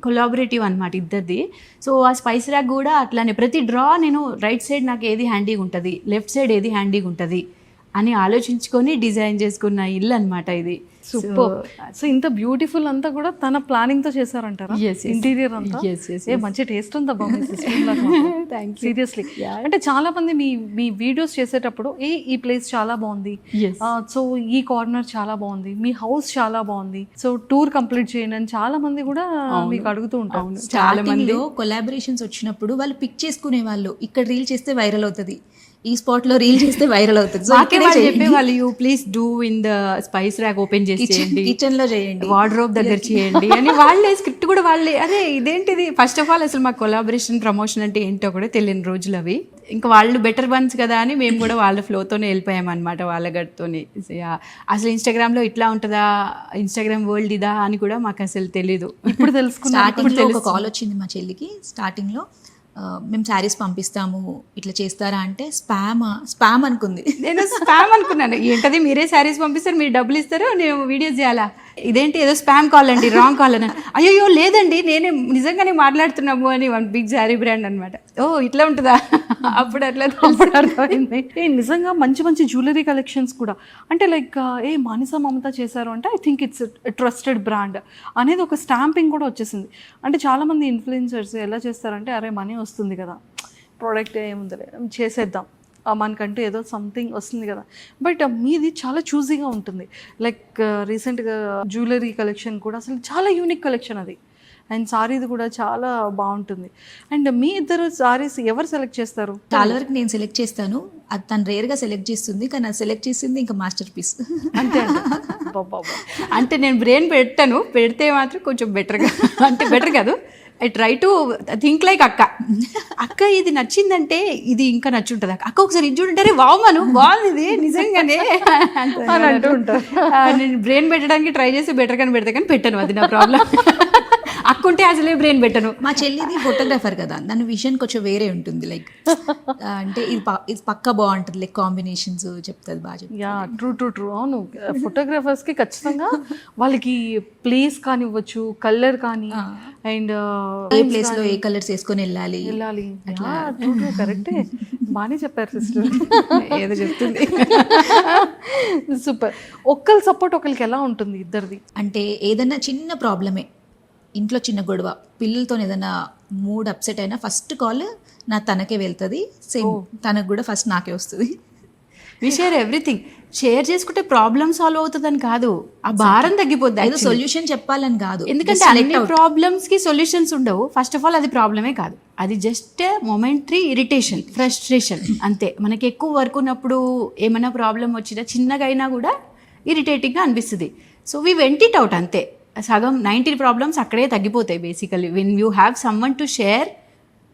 collaborative అనమాట ఇద్దరిది. సో ఆ స్పైస్ ర్యాక్ కూడా అట్లానే ప్రతి డ్రా నేను రైట్ సైడ్ నాకు ఏది హ్యాండీగా ఉంటుంది, లెఫ్ట్ సైడ్ ఏది హ్యాండీగా ఉంటుంది అని ఆలోచించుకొని డిజైన్ చేసుకున్న ఇల్లు అనమాట ఇది. సూపర్. సో ఇంత బ్యూటిఫుల్ అంతా కూడా తన ప్లానింగ్ తో చేశారంటారా? ఇంటీరియర్ అంతా మంచి టేస్ట్ ఉందా సీరియస్లీ. అంటే చాలా మంది మీ వీడియోస్ చేసేటప్పుడు ఈ ప్లేస్ చాలా బాగుంది, సో ఈ కార్నర్ చాలా బాగుంది, మీ హౌస్ చాలా బాగుంది, సో టూర్ కంప్లీట్ చేయండి అని చాలా మంది కూడా మీకు అడుగుతూ ఉంటారు. చాలా మంది కొలాబరేషన్స్ వచ్చినప్పుడు వాళ్ళు పిక్ చేసుకునే వాళ్ళు, ఇక్కడ రీల్ చేస్తే వైరల్ అవుతుంది, ఈ స్పాట్ లో రీల్ చేస్తే వైరల్ అవుతుంది. చెప్పేవాళ్ళు you please do in the spice rack open చేసి కిచెన్ లో చేయండి, వార్డ్రోబ్ దగ్గర చేయండి అని వాళ్ళే స్క్రిప్ట్ కూడా వాళ్ళే. అదే ఇదేంటిది, ఫస్ట్ ఆఫ్ ఆల్ అసలు మా కొలాబరేషన్ ప్రమోషన్ అంటే ఏంటో కూడా తెలియని రోజులు అవి. ఇంకా వాళ్ళు బెటర్ వన్స్ కదా అని మేము కూడా వాళ్ళ ఫ్లోతోనే వెళ్ళిపోయాం అనమాట, వాళ్ళ గడితోనే. అసలు ఇన్స్టాగ్రామ్లో ఇట్లా ఉంటుందా, ఇన్స్టాగ్రామ్ వరల్డ్ ఇదా అని కూడా మాకు అసలు తెలీదు. ఇప్పుడు తెలుసుకున్నా. ఒక కాల్ వచ్చింది మా చెల్లికి స్టార్టింగ్లో, మేము శారీస్ పంపిస్తాము ఇట్లా చేస్తారా అంటే స్పామ్ అనుకుంది. నేను స్పామ్ అనుకున్నాను, ఏంటది మీరే శారీస్ పంపిస్తారు, మీరు డబ్బులు ఇస్తారు, నేను వీడియోస్ చేయాలా, ఇదేంటి ఏదో స్పామ్ కాల్ అండి, రాంగ్ కాల్ అని. అయ్యో లేదండి నేనే నిజంగానే మాట్లాడుతున్నాము అని వన్ బిగ్ శారీ బ్రాండ్ అనమాట. ఓ ఇట్లా ఉంటుందా, అప్పుడు అట్లా అప్పుడు అర్థమైంది. నిజంగా మంచి మంచి జ్యువెలరీ కలెక్షన్స్ కూడా అంటే లైక్ మానస మమత చేశారు అంటే I think it's trusted brand అనేది ఒక స్టాంపింగ్ కూడా వచ్చేసింది. అంటే చాలామంది ఇన్ఫ్లుయెన్సర్స్ ఎలా చేస్తారంటే అరే మనీ వస్తుంది కదా, ప్రోడక్ట్ ఏముంది చేసేద్దాం, మనకంటూ ఏదో సంథింగ్ వస్తుంది కదా. బట్ మీది చాలా చూజీగా ఉంటుంది. లైక్ రీసెంట్గా జ్యువెలరీ కలెక్షన్ కూడా అసలు చాలా యూనిక్ కలెక్షన్ అది. అండ్ సారీది కూడా చాలా బాగుంటుంది. అండ్ మీ ఇద్దరు సారీస్ ఎవరు సెలెక్ట్ చేస్తారు? చాలా వరకు నేను సెలెక్ట్ చేస్తాను, అది తను రేర్గా సెలెక్ట్ చేస్తుంది, కానీ అది సెలెక్ట్ చేసింది ఇంకా మాస్టర్ పీస్. అంతే అంటే నేను బ్రెయిన్ పెట్టాను, పెడితే మాత్రం కొంచెం బెటర్గా, అంటే బెటర్ కాదు, I try to think like అక్క ఇది నచ్చిందంటే ఇది ఇంకా నచ్చుంటుంది అక్క ఒకసారి ఇది చూడంటే వావ్ మను బాగుంది ఇది నిజంగానే అని అంటూ ఉంటారు. నేను బ్రెయిన్ పెట్టడానికి ట్రై చేసి బెటర్గానే పెడతా కానీ పెట్టాను, అది నా ప్రాబ్లం. అక్కుంటే అసలే బ్రెయిన్ పెట్టను. మా చెల్లిది ఫోటోగ్రాఫర్ కదా, దాని విజన్ కొంచెం వేరే ఉంటుంది. లైక్ అంటే ఇది పక్కా బాగుంటుంది, లైక్ కాంబినేషన్స్ చెప్తుంది బాగా చెప్తుంది. యా ట్రూ అవును. ఫోటోగ్రాఫర్స్కి ఖచ్చితంగా వాళ్ళకి ప్లేస్ కానివ్వచ్చు, కలర్ కానీ, అండ్ ఏ ప్లేస్ లో ఏ కలర్స్ వేసుకొని వెళ్ళాలి. ట్రూ కరెక్టే, బాగానే చెప్పారు సిస్టర్. ఏదో చెప్తుంది. సూపర్. ఒకరి సపోర్ట్ ఒకరికి ఎలా ఉంటుంది ఇద్దరిది? అంటే ఏదన్నా చిన్న ప్రాబ్లమే, ఇంట్లో చిన్న గొడవ, పిల్లలతో ఏదైనా మూడ్ అప్సెట్ అయినా ఫస్ట్ కాల్ తనకే వెళ్తుంది. సేమ్ తనకు కూడా ఫస్ట్ నాకే వస్తుంది. We share everything. షేర్ చేసుకుంటే ప్రాబ్లమ్ సాల్వ్ అవుతుందని కాదు, ఆ భారం తగ్గిపోద్ది. ఏదో సొల్యూషన్ చెప్పాలని కాదు, ఎందుకంటే అన్ని ప్రాబ్లమ్స్ కి సొల్యూషన్స్ ఉండవు. ఫస్ట్ ఆఫ్ ఆల్ అది ప్రాబ్లమే కాదు, అది జస్ట్ మొమెంటరీ ఇరిటేషన్, ఫ్రస్ట్రేషన్ అంతే. మనకి ఎక్కువ వర్క్ ఉన్నప్పుడు ఏమైనా ప్రాబ్లం వచ్చినా చిన్నగా అయినా కూడా ఇరిటేటింగ్గా అనిపిస్తుంది. So we went it out అంతే. సగం 90 ప్రాబ్లమ్స్ అక్కడే తగ్గిపోతాయి basically. When you have someone to share,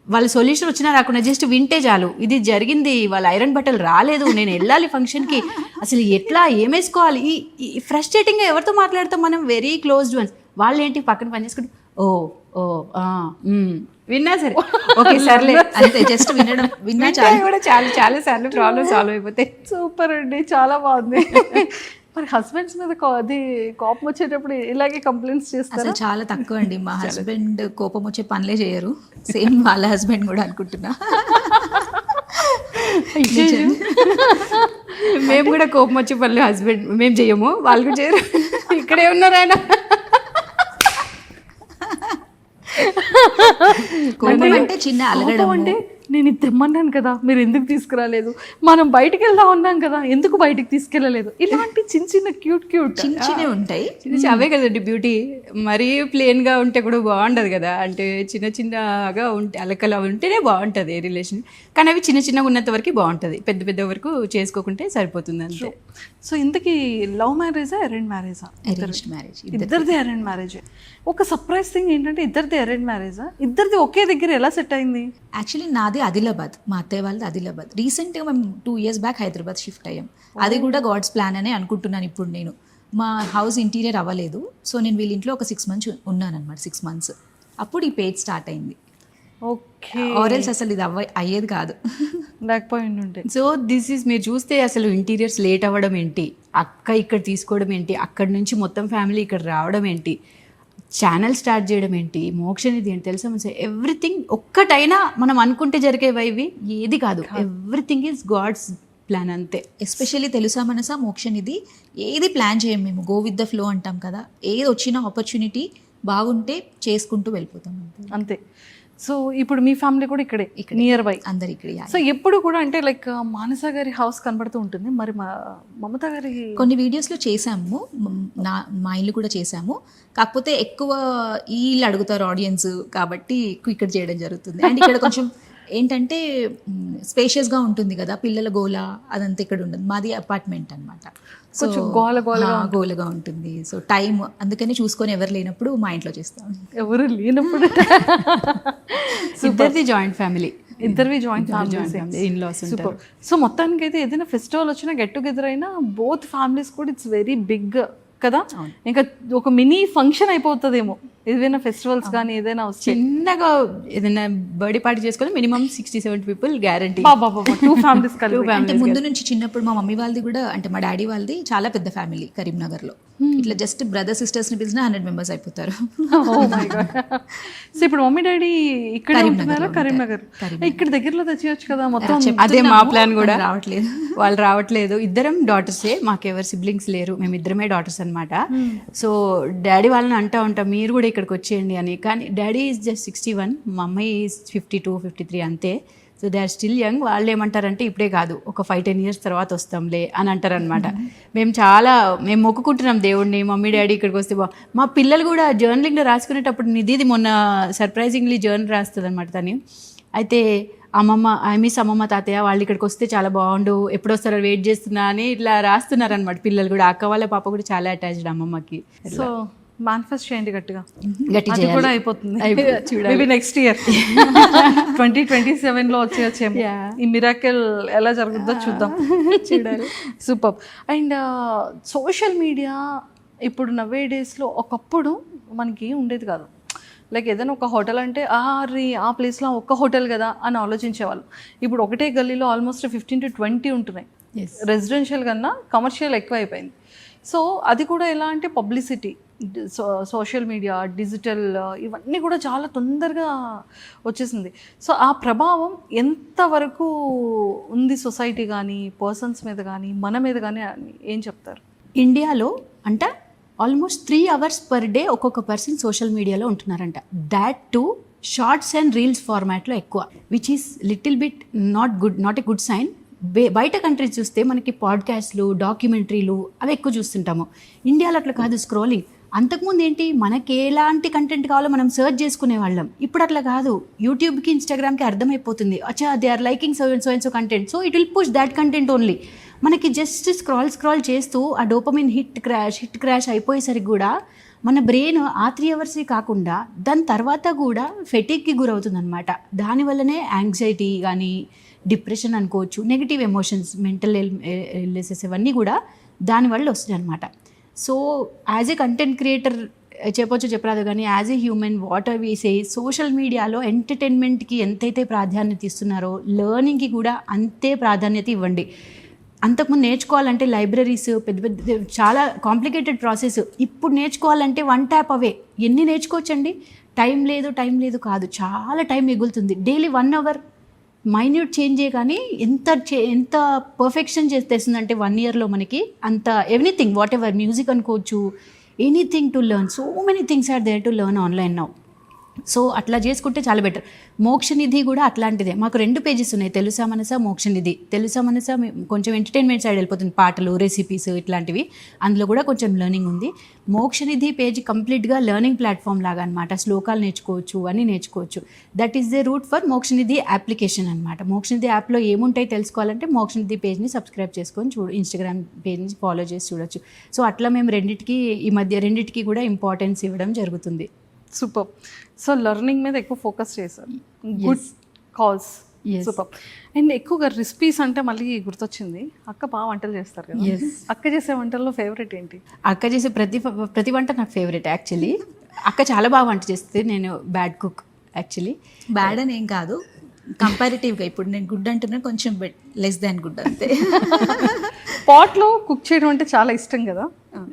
వాళ్ళ సొల్యూషన్ వచ్చినా రాకుండా జస్ట్ వింటే చాలు. ఇది జరిగింది, వాళ్ళ ఐరన్ బట్టలు రాలేదు, నేను వెళ్ళాలి ఫంక్షన్కి, అసలు ఎట్లా ఏమేసుకోవాలి, ఈ ఫ్రస్ట్రేటింగ్గా ఎవరితో మాట్లాడతాం మనం, వెరీ క్లోజ్డ్ వన్స్. వాళ్ళు ఏంటి పక్కన పని చేసుకుంటూ విన్నా సరే ఓకే సర్లే అంతే, జస్ట్ విన్నా కూడా చాలా సార్లు ప్రాబ్లమ్ సాల్వ్ అయిపోతాయి. సూపర్ అండి, చాలా బాగుంది. మరి హస్బెండ్స్ మీద అది కోపం వచ్చేటప్పుడు ఇలాగే కంప్లైంట్స్ చేస్తారు? అసలు చాలా తక్కువ అండి. మా హస్బెండ్ కోపం వచ్చే పనులే చేయరు. సేమ్ వాళ్ళ హస్బెండ్ కూడా అనుకుంటున్నా. మేము కూడా కోపం వచ్చే పనులు హస్బెండ్ మేము చెయ్యము, వాళ్ళు కూడా చేయరు. ఇక్కడే ఉన్నారు ఆయన. కోపం అంటే చిన్న అలగడం అంటే నేను ఇది తెమ్మన్నాను కదా మీరు ఎందుకు తీసుకురాలేదు, మనం బయటికి వెళ్దాం ఉన్నాం కదా ఎందుకు బయటికి తీసుకెళ్ళలేదు, ఇలాంటి చిన్న చిన్న చిన్నవి ఉంటాయి. అవే కదండి బ్యూటీ. మరీ ప్లేన్గా ఉంటే కూడా బాగుండదు కదా, అంటే చిన్నగా ఉంటే అలకలా ఉంటేనే బాగుంటుంది రిలేషన్. కానీ అవి చిన్నగా ఉన్నంత వరకు బాగుంటుంది, పెద్ద వరకు చేసుకోకుంటే సరిపోతుంది అంతే. సో ఇంతకీ లవ్ మ్యారేజా అరేంజ్ మ్యారేజా? Arranged marriage. ఇద్దరిది అరేంజ్ మ్యారేజ్. ఒక సర్ప్రైజ్ థింగ్ ఏంటంటే ఇద్దరిది అరేంజ్ మ్యారేజా, ఇద్దరిది ఒకే దగ్గర ఎలా సెట్ అయింది? యాక్చువల్లీ నాది ఆదిలాబాద్, మా అత్తయ్య వాళ్ళది ఆదిలాబాద్. రీసెంట్గా మేము 2 years బ్యాక్ హైదరాబాద్ షిఫ్ట్ అయ్యాం. అది కూడా గాడ్స్ ప్లాన్ అనే అనుకుంటున్నాను. ఇప్పుడు నేను మా హౌస్ ఇంటీరియర్ అవ్వలేదు, సో నేను వీళ్ళ ఇంట్లో ఒక 6 months ఉన్నాను అనమాట. 6 months అప్పుడు ఈ పేజ్ స్టార్ట్ అయింది. ఓకే, ఆరెల్స్ అసలు ఇది అయ్యేది కాదు, లేకపోయింది. సో దిస్ ఈజ్ మీరు చూస్తే అసలు ఇంటీరియర్స్ లేట్ అవ్వడం ఏంటి, అక్క ఇక్కడ తీసుకోవడం ఏంటి, అక్కడి నుంచి మొత్తం ఫ్యామిలీ ఇక్కడ రావడం ఏంటి, ఛానల్ స్టార్ట్ చేయడం ఏంటి, మోక్షనిధి ఏంటి, తెలుసా మన ఎవ్రీథింగ్ ఒక్కటైనా మనం అనుకుంటే జరిగేవి ఏది కాదు. ఎవ్రీథింగ్ ఈజ్ గాడ్స్ ప్లాన్ అంతే. ఎస్పెషల్లీ తెలుసా మనసా మోక్షనిధి ఏది ప్లాన్ చేయం మేము, గో విత్ ద ఫ్లో అంటాం కదా. ఏది వచ్చిన ఆపర్చునిటీ బాగుంటే చేసుకుంటూ వెళ్ళిపోతాం అంతే. సో ఇప్పుడు మీ ఫ్యామిలీ కూడా ఇక్కడే నియర్ బై అందరు ఇక్కడ. సో ఎప్పుడు కూడా అంటే లైక్ మానస గారి హౌస్ కనబడుతూ ఉంటుంది, మరి మమత గారి కొన్ని వీడియోస్లో చేసాము, మా ఇల్లు కూడా చేసాము. కాకపోతే ఎక్కువ వీళ్ళు అడుగుతారు ఆడియన్స్ కాబట్టి ఇక్కడ చేయడం జరుగుతుంది. అండ్ ఇక్కడ కొంచెం ఏంటంటే స్పేషియస్గా ఉంటుంది కదా, పిల్లల గోల అదంతా ఇక్కడ ఉండదు. మాది అపార్ట్మెంట్ అనమాట, కొంచెం గోలగా ఉంటుంది. సో టైం అందుకని చూసుకొని ఎవరు లేనప్పుడు మా ఇంట్లో చేస్తాం. ఎవరు లేనప్పుడు ఇద్దరిది జాయింట్ ఫ్యామిలీ, ఇద్దరివి జాయింట్ ఫ్యామిలీ, ఇన్లాస్. సో మొత్తానికి అయితే ఏదైనా ఫెస్టివల్ వచ్చినా గెట్ టుగెదర్ అయినా బోత్ ఫ్యామిలీస్ కూడా ఇట్స్ వెరీ బిగ్ కదా, ఇంకా ఒక మినీ ఫంక్షన్ అయిపోతుందేమో. ఏదైనా ఫెస్టివల్స్ కానీ ఏదైనా వస్తే చిన్నగా ఏదైనా బర్త్డే పార్టీ చేసుకొని మినిమం 60-70 పీపుల్ గ్యారంటీ. 2 ఫ్యామిలీస్ కలిపి. అంటే ముందు నుంచి చిన్నప్పుడు మా మమ్మీ వాళ్ళది కూడా, అంటే మా డాడీ వాళ్ళది చాలా పెద్ద ఫ్యామిలీ కరీంనగర్లో. ఇట్లా జస్ట్ బ్రదర్ సిస్టర్స్ని పిలిచిన 100 మెంబర్స్ అయిపోతారు. సో ఇప్పుడు మమ్మీ డాడీ ఇక్కడ ఉంటున్నారా? కరీంనగర్. ఇక్కడ దగ్గరలో తెచ్చేయచ్చు కదా మొత్తం. అదే మా ప్లాన్ కూడా. రావట్లేదు, వాళ్ళు రావట్లేదు. ఇద్దరం డాటర్సే, మాకెవరు సిబ్లింగ్స్ లేరు, మేము ఇద్దరమే డాటర్స్ అనమాట. సో డాడీ వాళ్ళని అంటూ ఉంటాం మీరు కూడా ఇక్కడికి వచ్చేయండి అని. కానీ డాడీ ఈజ్ జస్ట్ 61, మా అమ్మాయి ఈజ్ 52-53 అంతే. So they are still young. వాళ్ళు ఏమంటారంటే ఇప్పుడే కాదు, ఒక 5-10 years తర్వాత వస్తాంలే అని అంటారనమాట. మేము మొక్కుకుంటున్నాం దేవుడిని, మమ్మీ డాడీ ఇక్కడికి వస్తే మా పిల్లలు కూడా జర్నలింగ్లో రాసుకునేటప్పుడు నిధిది మొన్న సర్ప్రైజింగ్లీ జర్నల్ రాస్తుంది అనమాట తను. అయితే ఐ మిస్ అమ్మమ్మ తాతయ్య వాళ్ళు ఇక్కడికి వస్తే చాలా బాగుండు, ఎప్పుడు వస్తారో వెయిట్ చేస్తున్నా అని ఇట్లా రాస్తున్నారనమాట పిల్లలు కూడా. అక్క వాళ్ళ పాప కూడా చాలా అటాచ్డ్ అమ్మమ్మకి. సో మేనిఫెస్ట్ చేయండి గట్టిగా, గట్టి అది కూడా అయిపోతుంది. చూడాలి. మేబీ నెక్స్ట్ ఇయర్ 2027లో వచ్చేయచ్చేమో. ఈ మిరాకిల్ ఎలా జరుగుతుందో చూద్దాం. చూడాలి. సూపర్. అండ్ సోషల్ మీడియా ఇప్పుడు నవ్వే డేస్లో ఒకప్పుడు మనకి ఉండేది కాదు. లైక్ ఏదైనా ఒక హోటల్ అంటే ఆ ప్లేస్లో ఒక్క హోటల్ కదా అని ఆలోచించేవాళ్ళు. ఇప్పుడు ఒకటే గల్లీలో ఆల్మోస్ట్ 15-20 ఉంటున్నాయి. రెసిడెన్షియల్ కన్నా కమర్షియల్ ఎక్కువ అయిపోయింది. సో అది కూడా ఎలా అంటే పబ్లిసిటీ, సోషల్ మీడియా, డిజిటల్ ఇవన్నీ కూడా చాలా తొందరగా వచ్చేసింది. సో ఆ ప్రభావం ఎంతవరకు ఉంది సొసైటీ కానీ, పర్సన్స్ మీద కానీ, మన మీద కానీ ఏం చెప్తారు? ఇండియాలో అంట ఆల్మోస్ట్ 3 hours per day ఒక్కొక్క పర్సన్ సోషల్ మీడియాలో ఉంటున్నారంట. That too shorts and reels ఫార్మాట్లో ఎక్కువ, which is little bit not a good sign. బయట కంట్రీస్ చూస్తే మనకి పాడ్కాస్ట్లు, డాక్యుమెంటరీలు అవి ఎక్కువ చూస్తుంటాము. ఇండియాలో అట్లా కాదు, స్క్రోలింగ్. అంతకుముందు ఏంటి, మనకి ఎలాంటి కంటెంట్ కావాలో మనం సర్చ్ చేసుకునే వాళ్ళం. ఇప్పుడు అట్లా కాదు, యూట్యూబ్కి ఇన్స్టాగ్రామ్కి అర్థమైపోతుంది, అచ్చా they are liking so and so content, so it will push that content only. మనకి జస్ట్ స్క్రాల్ చేస్తూ ఆ డోపమిన్ హిట్ క్రాష్ అయిపోయేసరికి కూడా మన బ్రెయిన్ ఆ 3 hours కాకుండా దాని తర్వాత కూడా ఫెటిక్కి గురవుతుంది అనమాట. దానివల్లనే యాంగ్జైటీ కానీ, డిప్రెషన్ అనుకోవచ్చు, నెగిటివ్ ఎమోషన్స్, మెంటల్ ఇల్నెసెస్ ఇవన్నీ కూడా దానివల్ల వస్తాయి అనమాట. So as a content creator చెప్పరాదు కానీ as a human what are we say, social మీడియాలో ఎంటర్టైన్మెంట్కి ఎంతైతే ప్రాధాన్యత ఇస్తున్నారో లెర్నింగ్కి కూడా అంతే ప్రాధాన్యత ఇవ్వండి. అంతకుముందు నేర్చుకోవాలంటే లైబ్రరీస్ పెద్ద చాలా కాంప్లికేటెడ్ ప్రాసెస్. ఇప్పుడు నేర్చుకోవాలంటే 1 tap అవే ఎన్ని నేర్చుకోవచ్చండి. టైం లేదు కాదు, చాలా టైం మిగులుతుంది. డైలీ 1 hour మైన్యూట్ చేంజే కానీ ఎంత పర్ఫెక్షన్ చేస్తుందంటే 1 yearలో మనకి అంత ఎవ్రీథింగ్, వాట్ ఎవర్, మ్యూజిక్ అనుకోవచ్చు, anything to learn. So many things are there to learn online now. So అట్లా చేసుకుంటే చాలా బెటర్. మోక్షనిధి కూడా అట్లాంటిదే. మాకు 2 pages ఉన్నాయి, తెలుసా మనసా, మోక్షనిధి. తెలుసా మనసా కొంచెం ఎంటర్టైన్మెంట్ సైడ్ వెళ్ళిపోతుంది, పాటలు, రెసిపీస్ ఇట్లాంటివి. అందులో కూడా కొంచెం లెర్నింగ్ ఉంది. మోక్షనిధి పేజ్ కంప్లీట్గా లెర్నింగ్ ప్లాట్ఫామ్ లాగా అనమాట. శ్లోకాలు నేర్చుకోవచ్చు, అన్నీ నేర్చుకోవచ్చు. That is the root for Mokshanidhi application అనమాట. మోక్షనిధి యాప్లో ఏముంటాయి తెలుసుకోవాలంటే మోక్షనిధి పేజ్ని సబ్స్క్రైబ్ చేసుకొని ఇన్స్టాగ్రామ్ పేజ్ని ఫాలో చేసి చూడొచ్చు. సో అట్లా మేము రెండింటికి కూడా ఇంపార్టెన్స్ ఇవ్వడం జరుగుతుంది. సూపర్. సో లెర్నింగ్ మీద ఎక్కువ ఫోకస్ చేశారు. Good cause. సూపర్. అండ్ ఎక్కువగా రెసిపీస్ అంటే మళ్ళీ గుర్తొచ్చింది, అక్క బాగా వంటలు చేస్తారు కదా. అక్క చేసే వంటల్లో ఫేవరెట్ ఏంటి? అక్క చేసే ప్రతి వంట నాకు ఫేవరెట్ యాక్చువల్లీ. అక్క చాలా బాగా వంట చేస్తుంది, నేను బ్యాడ్ కుక్ యాక్చువల్లీ. బ్యాడ్ అని ఏం కాదు, కంపారిటివ్గా. ఇప్పుడు నేను గుడ్ అంటున్నా, కొంచెం లెస్ దాన్ గుడ్ అంతే. పాట్లో కుక్ చేయడం అంటే చాలా ఇష్టం కదా.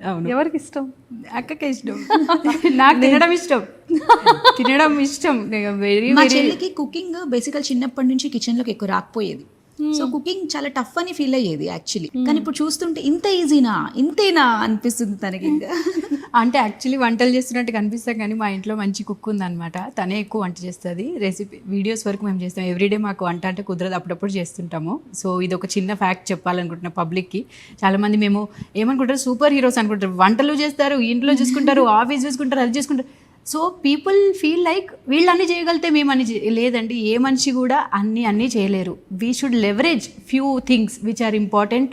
అవును. ఎవరికి ఇష్టం? అక్కకే ఇష్టం. నాకు తినడం ఇష్టం. మా చెల్లికి కుకింగ్ బేసికల్ చిన్నప్పటి నుంచి కిచెన్లోకి ఎక్కువ రాకపోయేది. సో కుకింగ్ చాలా టఫ్ అని ఫీల్ అయ్యేది యాక్చువల్లీ. కానీ ఇప్పుడు చూస్తుంటే ఇంతేనా అనిపిస్తుంది తనకి. ఇంకా అంటే యాక్చువల్లీ వంటలు చేస్తున్నట్టు కనిపిస్తాం కానీ మా ఇంట్లో మంచి కుక్ ఉందన్నమాట. తనే ఎక్కువ వంట చేస్తుంది. రెసిపీ వీడియోస్ వరకు మేము చేస్తాం. ఎవ్రీడే మాకు వంట అంటే కుదరదు, అప్పుడప్పుడు చేస్తుంటాము. సో ఇది ఒక చిన్న ఫ్యాక్ట్ చెప్పాలనుకుంటున్నా పబ్లిక్కి. చాలామంది మేము ఏమనుకుంటారు, సూపర్ హీరోస్ అనుకుంటారు, వంటలు చేస్తారు, ఇంట్లో చూసుకుంటారు, ఆఫీస్ చూసుకుంటారు, అది చూసుకుంటారు. సో పీపుల్ ఫీల్ లైక్ వీళ్ళన్నీ చేయగలిగితే మేము లేదండి, ఏ మనిషి కూడా అన్నీ చేయలేరు. We should leverage few things which are important,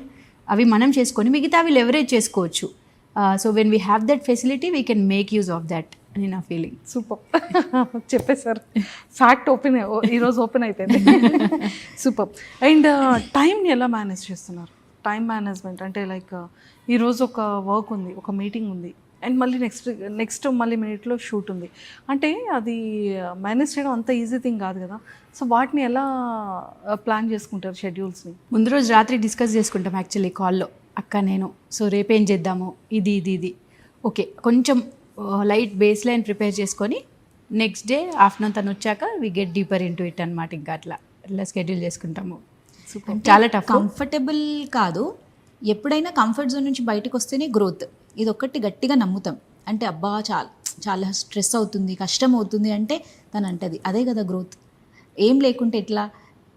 అవి మనం చేసుకొని మిగతా అవి లెవరేజ్ చేసుకోవచ్చు. So when we have that facility we can make use of that అని నా ఫీలింగ్. సూపర్ చెప్పేశారు. ఫ్యాక్ట్ ఈరోజు ఓపెన్ అయిపోయింది. సూపర్. అండ్ టైంని ఎలా మేనేజ్ చేస్తున్నారు? టైం మేనేజ్మెంట్ అంటే లైక్ ఈరోజు ఒక వర్క్ ఉంది, ఒక మీటింగ్ ఉంది, అండ్ మళ్ళీ నెక్స్ట్ మళ్ళీ మినిట్లో షూట్ ఉంది అంటే అది మేనేజ్ చేయడం అంత ఈజీ థింగ్ కాదు కదా. సో వాటిని ఎలా ప్లాన్ చేసుకుంటారు షెడ్యూల్స్ని? ముందు రోజు రాత్రి డిస్కస్ చేసుకుంటాం యాక్చువల్లీ కాల్లో, అక్క నేను సో రేపేం చేద్దాము, ఇది ఓకే, కొంచెం లైట్ బేస్ లైన్ ప్రిపేర్ చేసుకొని నెక్స్ట్ డే ఆఫ్టర్నూన్ తను వచ్చాక we get deeper into it అనమాట. ఇంకా అట్లా స్కెడ్యూల్ చేసుకుంటాము. చాలా టఫ్. కంఫర్టబుల్ కాదు, ఎప్పుడైనా కంఫర్ట్ జోన్ నుంచి బయటకు వస్తేనే గ్రోత్. ఇది ఒక్కటి గట్టిగా నమ్ముతాం. అంటే అబ్బా చాలా స్ట్రెస్ అవుతుంది, కష్టం అవుతుంది అంటే తను అంటది అదే కదా గ్రోత్. ఏం లేకుంటే ఎట్లా,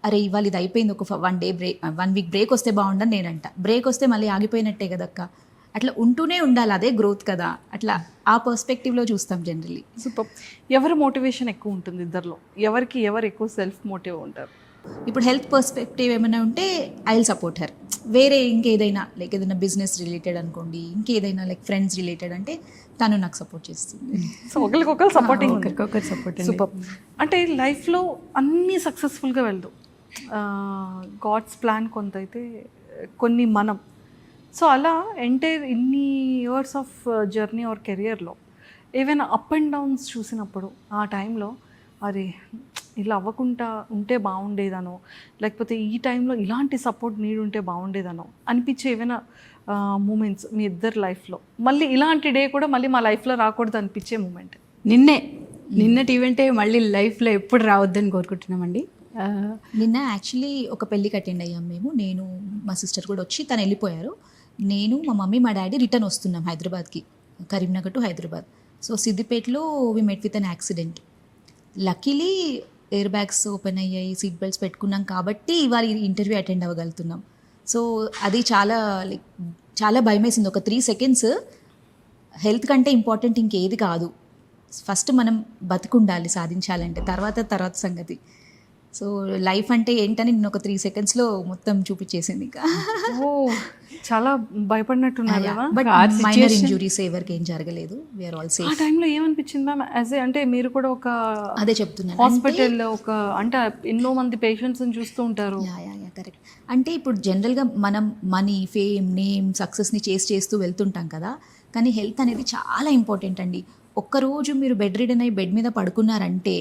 అరే ఇవాళ ఇది అయిపోయింది, ఒక 1 వీక్ బ్రేక్ వస్తే బాగుండని నేనంట. బ్రేక్ వస్తే మళ్ళీ ఆగిపోయినట్టే కదక్క. అట్లా ఉంటూనే ఉండాలి, అదే గ్రోత్ కదా. అట్లా ఆ పర్స్పెక్టివ్లో చూస్తాం జనరలీ. సూపర్. ఎవరి మోటివేషన్ ఎక్కువ ఉంటుంది ఇద్దరిలో? ఎవరు ఎక్కువ సెల్ఫ్ మోటివ్ ఉంటారు? ఇప్పుడు హెల్త్ పర్స్పెక్టివ్ ఏమైనా ఉంటే ఐ విల్ సపోర్ట్ హర్. వేరే ఇంకేదైనా లైక్ ఏదైనా బిజినెస్ రిలేటెడ్ అనుకోండి, ఇంకేదైనా లైక్ ఫ్రెండ్స్ రిలేటెడ్ అంటే తను నాకు సపోర్ట్ చేస్తుంది. సో ఒకరికొకరు సపోర్టింగ్. ఒకరికొకరు సపోర్ట్. సూపర్. అంటే లైఫ్లో అన్నీ సక్సెస్ఫుల్గా వెళ్దాం, గాడ్స్ ప్లాన్ కొంత అయితే కొన్ని మనం. సో అలా ఎంటైర్ ఇన్ని ఇయర్స్ ఆఫ్ జర్నీ ఆర్ కెరియర్లో ఏవైనా అప్ అండ్ డౌన్స్ చూసినప్పుడు ఆ టైంలో అరే ఇలా అవ్వకుండా ఉంటే బాగుండేదనో, లేకపోతే ఈ టైంలో ఇలాంటి సపోర్ట్ నీడ్ ఉంటే బాగుండేదనో అనిపించే ఏమైనా మూమెంట్స్ మీ ఇద్దరు లైఫ్లో, మళ్ళీ ఇలాంటి డే కూడా మళ్ళీ మా లైఫ్లో రాకూడదు అనిపించే మూమెంట్? నిన్నటి ఈవెంటే మళ్ళీ లైఫ్లో ఎప్పుడు రావద్దని కోరుకుంటున్నామండి. నిన్న యాక్చువల్లీ ఒక పెళ్ళికి అటెండ్ అయ్యాం మేము. నేను మా సిస్టర్ కూడా వచ్చి తను వెళ్ళిపోయారు. నేను మా మమ్మీ మా డాడీ రిటర్న్ వస్తున్నాం హైదరాబాద్కి, కరీంనగర్ టు హైదరాబాద్. సో సిద్దిపేటలో we met with an accident. Luckily air bags open అయ్యాయి, సీట్ బెల్ట్స్ పెట్టుకున్నాం కాబట్టి ఇవాళ ఇంటర్వ్యూ అటెండ్ అవ్వగలుగుతున్నాం. సో అది చాలా భయం వేసింది. ఒక 3 seconds హెల్త్ కంటే ఇంపార్టెంట్ ఇంకేది కాదు. ఫస్ట్ మనం బతుకుండాలి సాధించాలంటే, తర్వాత సంగతి. సో లైఫ్ అంటే ఏంటని నేను ఒక 3 secondsలో మొత్తం చూపించేసింది. ఇంకా చాలా భయపడినట్టున్నారు కదా. బట్ మైనర్ ఇంజురీస్ ఎవరికి ఏం జరగలేదు. We are all safe. ఆ టైంలో ఏమనిపించింది మ్యామ్? అంటే మీరు కూడా ఒక అదే చెప్తున్నాను, హాస్పిటల్లో అంటే ఎన్నో మంది పేషెంట్స్ని చూస్తూ ఉంటారు. Yeah correct. అంటే ఇప్పుడు జనరల్గా మనం మనీ, ఫేమ్, నేమ్, సక్సెస్ని చేస్తూ వెళ్తుంటాం కదా. కానీ హెల్త్ అనేది చాలా ఇంపార్టెంట్ అండి. ఒక్కరోజు మీరు బెడ్ రిడన్ అయ్యి బెడ్ మీద పడుకున్నారంటే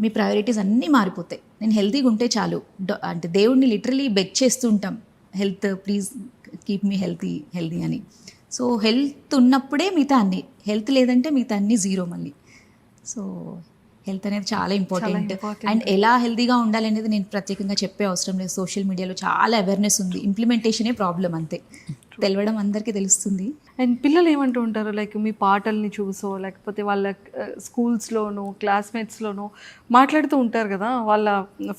మీ ప్రయారిటీస్ అన్నీ మారిపోతాయి. నేను హెల్తీగా ఉంటే చాలు అంటే దేవుడిని లిటరలీ బెగ్ చేస్తుంటాం, health please keep me healthy అని. సో హెల్త్ ఉన్నప్పుడే మిగతా అన్నీ, హెల్త్ లేదంటే మిగతా అన్నీ జీరో మళ్ళీ. సో హెల్త్ అనేది చాలా ఇంపార్టెంట్. అండ్ ఎలా హెల్తీగా ఉండాలనేది నేను ప్రత్యేకంగా చెప్పే అవసరం లేదు. సోషల్ మీడియాలో చాలా అవేర్నెస్ ఉంది, ఇంప్లిమెంటేషనే ప్రాబ్లం అంతే. తెలవడం అందరికీ తెలుస్తుంది. అండ్ పిల్లలు ఏమంటూ ఉంటారు, లైక్ మీ పాటల్ని చూసో లేకపోతే వాళ్ళ స్కూల్స్లోనూ క్లాస్మేట్స్లోనూ మాట్లాడుతూ ఉంటారు కదా, వాళ్ళ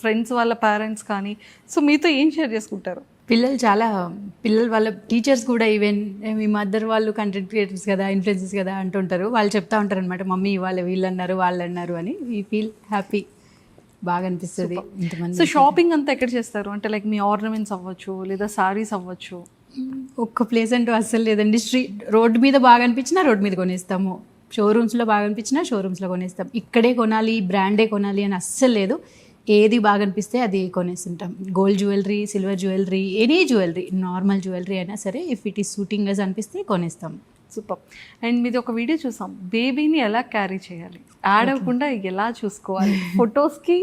ఫ్రెండ్స్ వాళ్ళ పేరెంట్స్ కానీ. సో మీతో ఏం షేర్ చేసుకుంటారు? పిల్లలు వాళ్ళ టీచర్స్ కూడా ఈవెన్ మీ మదర్ వాళ్ళు కంటెంట్ క్రియేటర్స్ కదా, ఇన్ఫ్లుయెన్సర్స్ కదా అంటుంటారు. వాళ్ళు చెప్తా ఉంటారు అనమాట, మమ్మీ వీళ్ళు అన్నారు వాళ్ళు అన్నారు అని. వీ ఫీల్ హ్యాపీ, బాగా అనిపిస్తుంది. ఇంతమంది. సో షాపింగ్ అంతా ఎక్కడ చేస్తారు? అంటే లైక్ మీ ఆర్నమెంట్స్ అవ్వచ్చు లేదా సారీస్ అవ్వచ్చు? ఒక్క ప్లేస్ అంటూ అస్సలు లేదండి. రోడ్డు మీద బాగా అనిపించినా రోడ్డు మీద కొనేస్తాము, షోరూమ్స్లో బాగా అనిపించినా షోరూమ్స్లో కొనేస్తాం. ఇక్కడే కొనాలి, బ్రాండే కొనాలి అని అస్సలు లేదు. ఏది బాగా అనిపిస్తే అది కొనేస్తుంటాం. Gold jewellery, silver jewellery, any jewellery, normal jewellery అయినా సరే if it is suiting us అనిపిస్తే కొనేస్తాం. సూపర్. అండ్ మీది ఒక వీడియో చూసాం, బేబీని ఎలా క్యారీ చేయాలి, యాడ్ అవ్వకుండా ఎలా చూసుకోవాలి, ఫొటోస్కి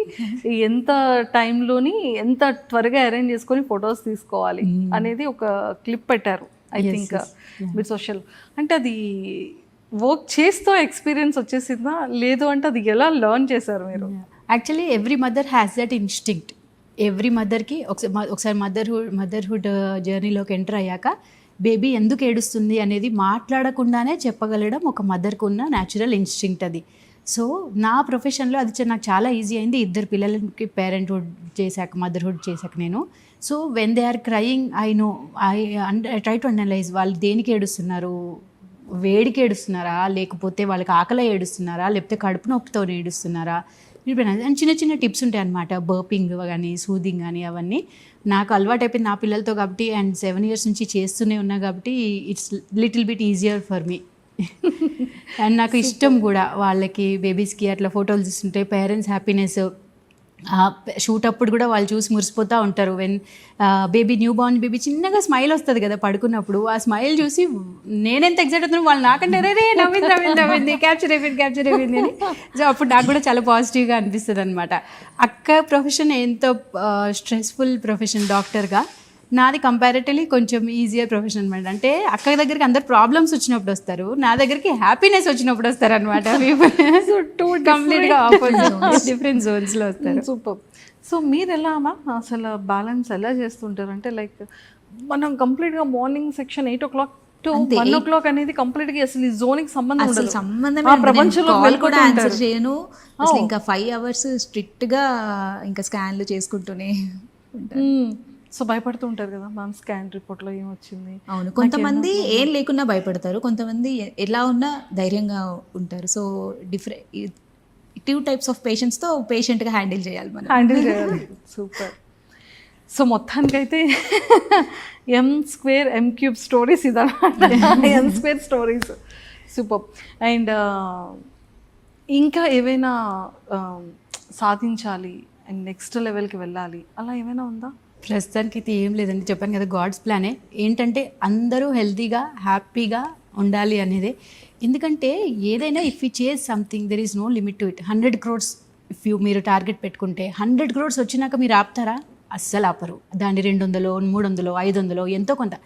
ఎంత టైంలోని ఎంత త్వరగా అరేంజ్ చేసుకొని ఫొటోస్ తీసుకోవాలి అనేది ఒక క్లిప్ పెట్టారు ఐ థింక్ మీరు సోషల్. అంటే అది వర్క్ చేస్తూ ఎక్స్పీరియన్స్ వచ్చేసిందా, లేదు అంటే అది ఎలా లెర్న్ చేశారు మీరు? Actually every mother has that instinct. Every మదర్కి ఒకసారి మదర్హుడ్ జర్నీలోకి ఎంటర్ అయ్యాక బేబీ ఎందుకు ఏడుస్తుంది అనేది మాట్లాడకుండానే చెప్పగలడం ఒక మదర్కు ఉన్న న్యాచురల్ ఇన్స్టింక్ట్ అది. సో నా ప్రొఫెషన్లో అది నాకు చాలా ఈజీ అయింది. 2 పిల్లలకి పేరెంట్హుడ్ చేశాక, మదర్హుడ్ చేశాక నేను. So when they are crying I try to analyse వాళ్ళు దేనికి ఏడుస్తున్నారు, వేడికి ఏడుస్తున్నారా, లేకపోతే వాళ్ళకి ఆకలి ఏడుస్తున్నారా, లేకపోతే కడుపు నొప్పితో ఏడుస్తున్నారా. అండ్ చిన్న టిప్స్ ఉంటాయి అన్నమాట, బర్పింగ్ కానీ సూదింగ్ కానీ. అవన్నీ నాకు అలవాటు అయిపోయింది నా పిల్లలతో కాబట్టి, అండ్ 7 years నుంచి చేస్తూనే ఉన్నా కాబట్టి it's little bit easier for me. And నాకు ఇష్టం కూడా వాళ్ళకి, బేబీస్కి అట్లా ఫోటోలు తీస్తుంటే పేరెంట్స్ హ్యాపీనెస్ షూట్ అప్పుడు కూడా వాళ్ళు చూసి మురిసిపోతూ ఉంటారు. When baby new born baby చిన్నగా స్మైల్ వస్తుంది కదా పడుకున్నప్పుడు, ఆ స్మైల్ చూసి నేనెంత ఎక్సైట్ అవుతున్నాను వాళ్ళు నాకంటే రే నవ్వింది క్యాప్చర్ అయిపోయింది అని. సో అప్పుడు నాకు కూడా చాలా పాజిటివ్గా అనిపిస్తుంది అనమాట. అక్క ప్రొఫెషన్ ఎంతో స్ట్రెస్ఫుల్ ప్రొఫెషన్ డాక్టర్గా, నాది కంపారిటివ్లీ కొంచెం ఈజియర్ ప్రొఫెషన్ అనమాట. అంటే అక్క దగ్గరికి అందరు ప్రాబ్లమ్స్ వచ్చినప్పుడు వస్తారు, నా దగ్గరికి హ్యాపీనెస్ వచ్చినప్పుడు వస్తారు అనమాట. కంప్లీట్గా ఆపోజిట్ డిఫరెంట్ జోన్స్లో వస్తారు. సూపర్. సో మీరు ఎలా అమ్మా అసలు బ్యాలెన్స్ ఎలా చేస్తుంటారు? అంటే లైక్ మనం కంప్లీట్గా morning section 8 o'clock to 1 o'clock అనేది కంప్లీట్గా అసలు ఈ జోన్కి సంబంధం అసలు ఉండదు. సంబంధమే ఆ ప్రపంచంలో కాల్ కూడా వెళ్ళిపోతూ ఆన్సర్ ఉంటారు. చేయను అసలు. ఇంకా 5 hours స్ట్రిక్ట్ గా ఇంకా స్కాన్లు చేసుకుంటూనే ఉంటారు. సో భయపడుతూ ఉంటారు కదా మ్యామ్, స్కాన్ రిపోర్ట్లో ఏమొచ్చింది. అవును, కొంతమంది ఏం లేకున్నా భయపడతారు, కొంతమంది ఎలా ఉన్నా ధైర్యంగా ఉంటారు. సో డిఫరెంట్ 2 types ఆఫ్ పేషెంట్స్తో పేషెంట్గా హ్యాండిల్ చేయాలి మనం. హ్యాండిల్ చేయాలి. సూపర్. సో మొత్తానికైతే M2M3 స్టోరీస్ ఇదన్నమాట. M2 stories super. అండ్ ఇంకా ఏవైనా సాధించాలి అండ్ నెక్స్ట్ లెవెల్కి వెళ్ళాలి అలా ఏమైనా ఉందా? ప్రస్తుతానికి అయితే ఏం లేదండి, చెప్పాను కదా గాడ్స్ ప్లానే. ఏంటంటే అందరూ హెల్తీగా హ్యాపీగా ఉండాలి అనేదే. ఎందుకంటే ఏదైనా if you chase something there is no limit to it. 100 crores ఇఫ్ మీరు టార్గెట్ పెట్టుకుంటే 100 crores వచ్చినాక మీరు ఆపుతారా? అస్సలు ఆపరు. దాన్ని 200, 300, 500 ఎంతో కొంత